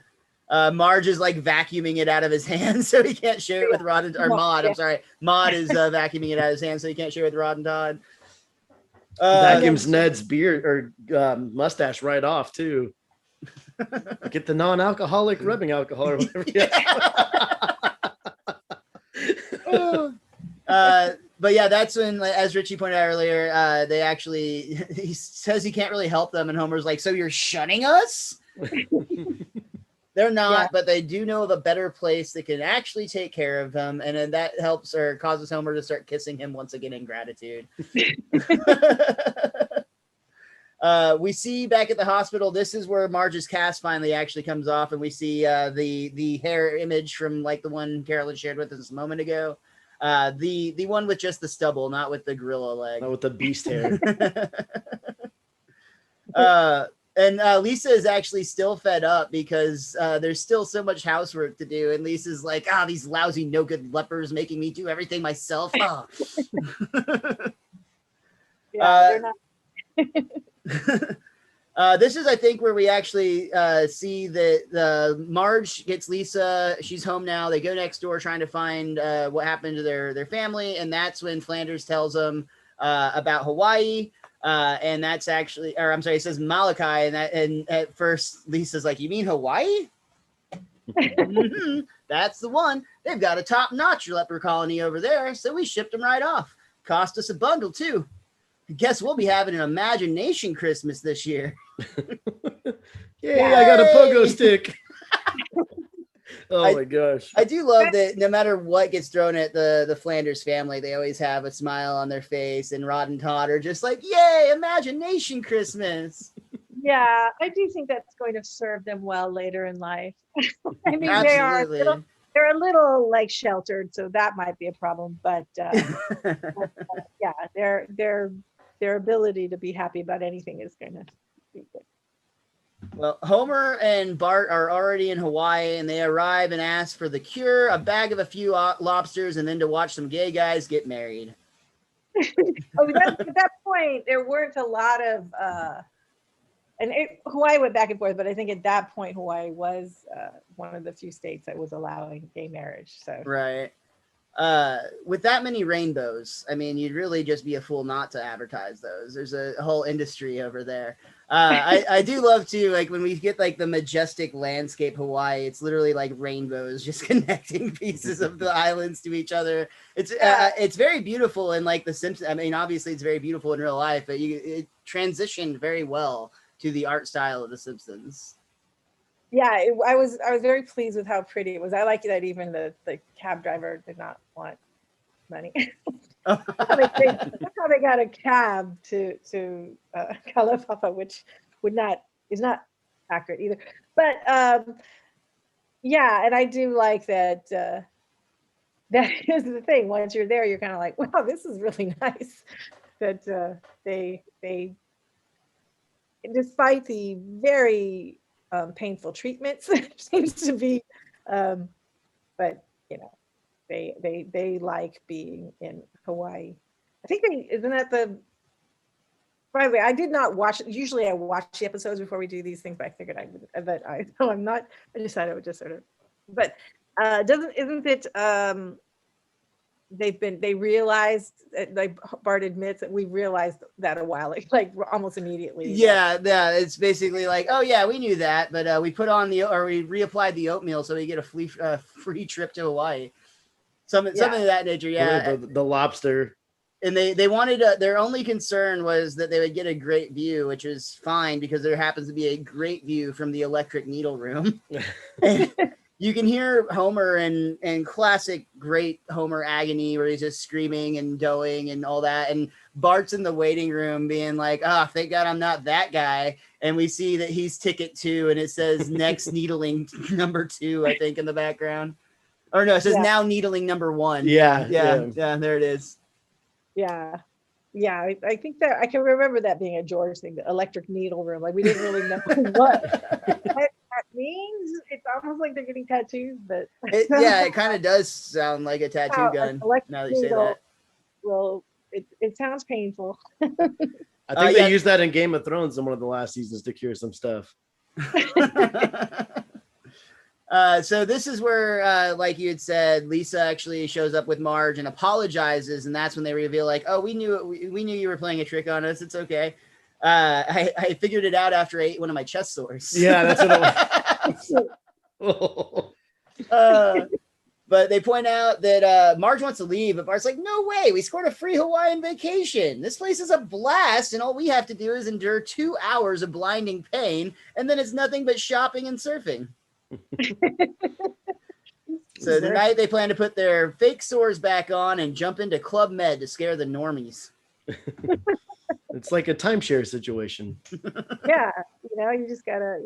Marge is like vacuuming it out of his hands so he can't share it with Maude. I'm sorry. Maude is vacuuming it out of his hands so he can't share it with Rod and Todd. Vacuums Ned's beard or mustache right off too. Get the non-alcoholic rubbing alcohol or whatever. But yeah, that's when, as Richie pointed out earlier, they actually, he says he can't really help them, and Homer's like, so you're shunning us? They're not, but they do know of a better place that can actually take care of them, and then that helps or causes Homer to start kissing him once again in gratitude. We see back at the hospital, this is where Marge's cast finally actually comes off, and we see the hair image from like the one Carolyn shared with us a moment ago. The one with just the stubble, not with the gorilla leg. Not with the beast hair. And Lisa is actually still fed up because there's still so much housework to do. And Lisa's like, these lousy, no good lepers making me do everything myself. Oh. They're not. This is, I think, where we actually see that Marge gets Lisa. She's home now. They go next door trying to find what happened to their family. And that's when Flanders tells them about Hawaii. And that's actually, or I'm sorry, it says Malachi, and at first Lisa's like, you mean Hawaii? Mm-hmm. That's the one. They've got a top-notch leper colony over there, so we shipped them right off. Cost us a bundle too. Guess we'll be having an imagination Christmas this year. Yay, I got a pogo stick. Oh my gosh. I do love that no matter what gets thrown at the Flanders family, they always have a smile on their face, and Rod and Todd are just like, yay, imagination Christmas. Yeah, I do think that's going to serve them well later in life. I mean, Absolutely. they're a little like sheltered, so that might be a problem. But yeah, their ability to be happy about anything is going to be good. Well, Homer and Bart are already in Hawaii, and they arrive and ask for the cure, a bag of a few lobsters, and then to watch some gay guys get married. At that point, there weren't a lot of, Hawaii went back and forth, but I think at that point, Hawaii was one of the few states that was allowing gay marriage. So right. With that many rainbows, I mean, you'd really just be a fool not to advertise those. There's a whole industry over there. I do love to, like, when we get like the majestic landscape Hawaii, it's literally like rainbows just connecting pieces of the islands to each other. It's very beautiful, and like the Simpsons. I mean, obviously it's very beautiful in real life, but it transitioned very well to the art style of the Simpsons. Yeah, I was very pleased with how pretty it was. I like that even the cab driver did not want money. That's how they got a cab to Kalapapa, which is not accurate either. But yeah, and I do like that. That is the thing. Once you're there, you're kind of like, wow, this is really nice. That they despite the very painful treatments seems to be, but you know, they like being in Hawaii. I think isn't that the. By the way, I did not watch. Usually, I watch the episodes before we do these things, but I figured I would. But I'm not. I decided I would just sort of. But isn't it? They realized, like Bart admits, that we realized that a while ago, like almost immediately. Yeah, it's basically like, oh yeah, we knew that, but we put on we reapplied the oatmeal so we get a free trip to Hawaii. Something of that nature. Yeah, the lobster. And they wanted their only concern was that they would get a great view, which is fine because there happens to be a great view from the electric needle room. And you can hear Homer in classic great Homer agony where he's just screaming and doing and all that. And Bart's in the waiting room being like, oh, thank God I'm not that guy. And we see that he's ticket 2 and it says next needling number 2, I think, in the background. Or no, it says now needling number 1. Yeah, there it is. Yeah. I think that I can remember that being a George thing, the electric needle room. Like we didn't really know what that means. It's almost like they're getting tattoos, but it kind of does sound like a tattoo gun. Now that you say that, well, it sounds painful. I think they used that in Game of Thrones in one of the last seasons to cure some stuff. So this is where, like you had said, Lisa actually shows up with Marge and apologizes, and that's when they reveal, like, oh, we knew you were playing a trick on us. It's okay. I figured it out after I ate one of my chest sores. Yeah, that's what it was. But they point out that Marge wants to leave, but Bart's like, no way, we scored a free Hawaiian vacation. This place is a blast, and all we have to do is endure 2 hours of blinding pain, and then it's nothing but shopping and surfing. So tonight they plan to put their fake sores back on and jump into Club Med to scare the normies. It's like a timeshare situation. Yeah, you just gotta,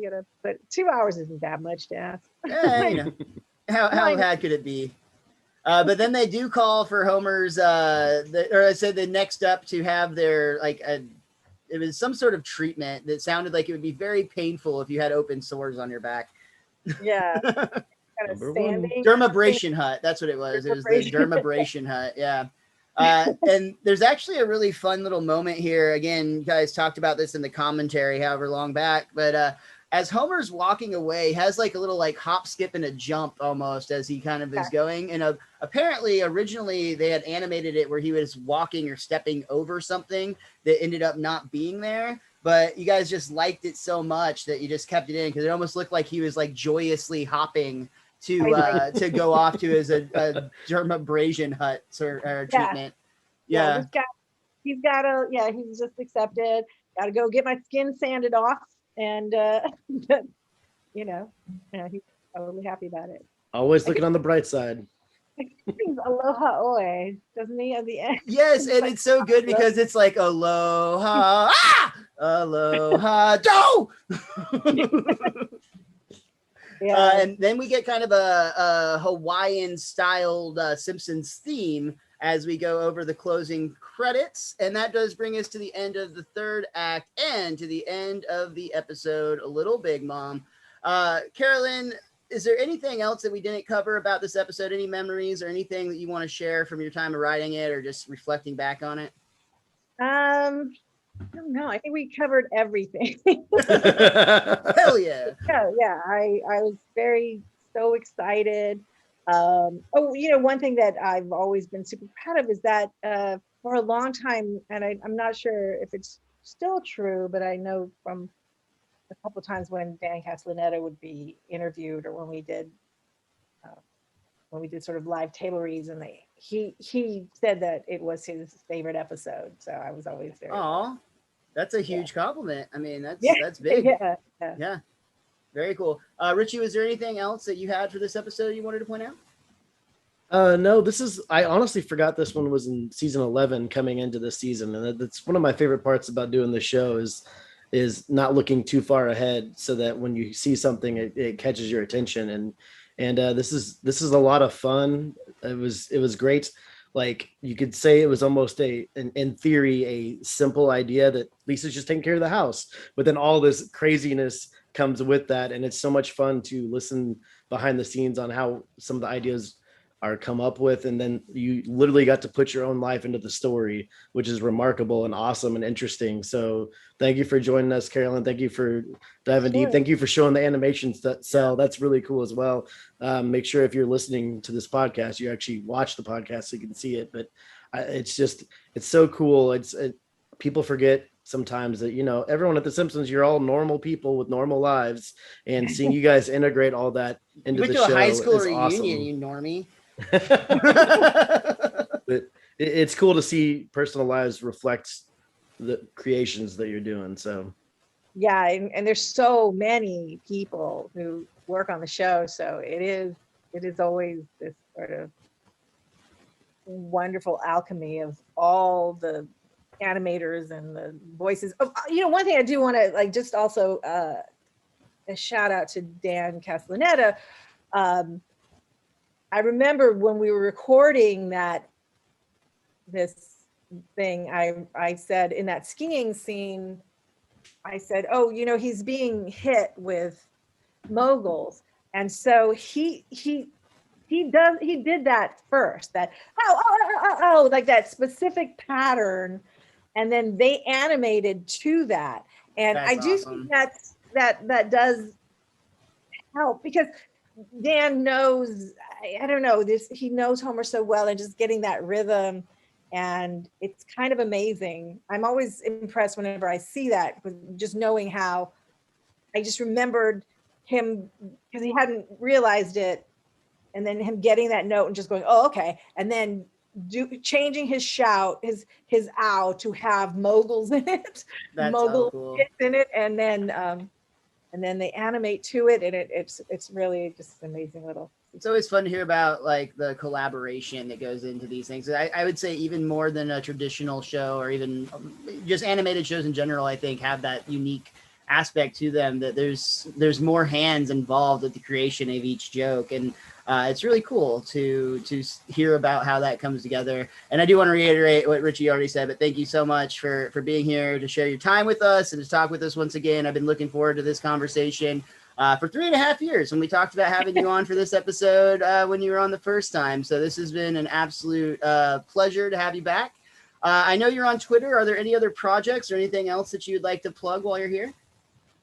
but 2 hours isn't that much to ask. Yeah, how bad could it be? But then they do call for Homer's, the next up to have their, it was some sort of treatment that sounded like it would be very painful if you had open sores on your back. Yeah. Kind of standing. Dermabrasion hut. That's what it was. It was the dermabrasion hut. Yeah. And there's actually a really fun little moment here. Again, you guys talked about this in the commentary, however long back, but as Homer's walking away, he has like a little hop, skip, and a jump almost as he kind of is going. And apparently, originally they had animated it where he was walking or stepping over something that ended up not being there. But you guys just liked it so much that you just kept it in because it almost looked like he was joyously hopping to go off to his dermabrasion hut or treatment. Yeah. He's just accepted. Got to go get my skin sanded off, and he's totally happy about it. Always looking on the bright side. He sings Aloha Oe, doesn't he, at the end? Yes, and it's so good because it's like aloha, aloha, do. Yeah. And then we get kind of a Hawaiian styled Simpsons theme as we go over the closing credits. And that does bring us to the end of the third act and to the end of the episode, A Little Big Mom. Carolyn, is there anything else that we didn't cover about this episode? Any memories or anything that you want to share from your time of writing it or just reflecting back on it? I don't know. I think we covered everything. Hell yeah. Yeah. I was so excited. One thing that I've always been super proud of is that for a long time, and I'm not sure if it's still true, but I know from a couple of times when Dan Castellaneta would be interviewed, or when we did sort of live table reads, and he said that it was his favorite episode. So I was always very. Aw, that's a huge compliment. I mean, that's big. Yeah. Very cool. Richie, was there anything else that you had for this episode you wanted to point out? No, I honestly forgot this one was in season 11 coming into this season. And that's one of my favorite parts about doing the show is not looking too far ahead, so that when you see something, it catches your attention. And this is a lot of fun. It was great. Like, you could say it was almost in theory, a simple idea that Lisa's just taking care of the house, but then all this craziness comes with that. And it's so much fun to listen behind the scenes on how some of the ideas are come up with. And then you literally got to put your own life into the story, which is remarkable and awesome and interesting. So thank you for joining us, Carolyn. Thank you for diving deep. Thank you for showing the animations that sell. That's really cool as well. Make sure if you're listening to this podcast, you actually watch the podcast so you can see it. But it's so cool. People forget sometimes that, everyone at the Simpsons, you're all normal people with normal lives, and seeing you guys integrate all that into the show. A high school is reunion, awesome. you normie. But it's cool to see personal lives reflect the creations that you're doing. So yeah, and there's so many people who work on the show, so it is always this sort of wonderful alchemy of all the animators and the voices. One thing I do want to just also a shout out to Dan Castellaneta. I remember when we were recording this thing, I said in that skiing scene, I said, he's being hit with moguls. And so he did that first, that like that specific pattern. And then they animated to that. And That's I do awesome. think that does help, because Dan knows, I don't know, he knows Homer so well, and just getting that rhythm, and it's kind of amazing. I'm always impressed whenever I see that, just knowing how. I just remembered him, because he hadn't realized it, and then him getting that note and just going, oh, okay, and then changing his shout, his ow, to have moguls in it. That's mogul so cool. hits in it, and then they animate to it, and it's really just an amazing little. It's always fun to hear about like the collaboration that goes into these things. I would say even more than a traditional show, or even just animated shows in general, I think have that unique aspect to them, that there's more hands involved with the creation of each joke. And it's really cool to hear about how that comes together. And I do want to reiterate what Richie already said, but thank you so much for being here to share your time with us and to talk with us once again. I've been looking forward to this conversation for 3.5 years when we talked about having you on for this episode when you were on the first time. So this has been an absolute pleasure to have you back. I know you're on Twitter. Are there any other projects or anything else that you'd like to plug while you're here?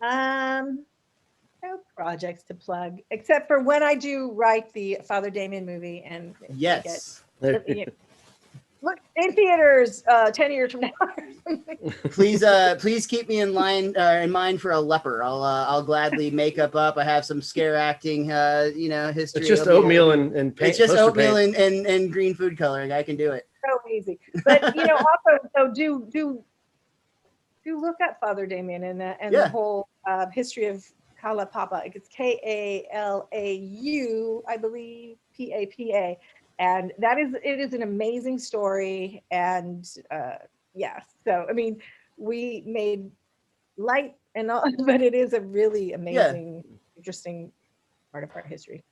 No projects to plug, except for when I do write the Father Damien movie, and yes, look in theaters 10 years from now. please keep me in mind for a leper. I'll gladly make up. I have some scare acting history. It's just oatmeal and paint. It's just oatmeal and green food coloring. I can do it. So easy. But also, so do look at Father Damien and the whole history of Kalapapa. It's K-A-L-A-U, I believe, P-A-P-A. And it is an amazing story. And yeah, so, I mean, we made light and all, but it is a really amazing, interesting part of our history.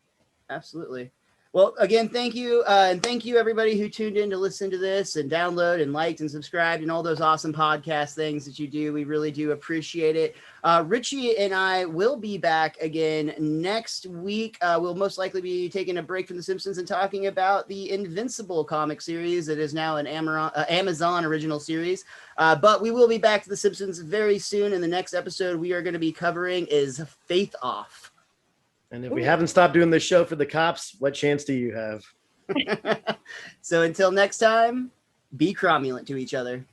Absolutely. Well, again, thank you. And thank you, everybody who tuned in to listen to this and download and liked and subscribed and all those awesome podcast things that you do. We really do appreciate it. Richie and I will be back again next week. We'll most likely be taking a break from The Simpsons and talking about the Invincible comic series that is now an Amazon original series. But we will be back to The Simpsons very soon. And the next episode we are going to be covering is Faith Off. And if we haven't stopped doing this show for the cops, what chance do you have? So until next time, be cromulent to each other.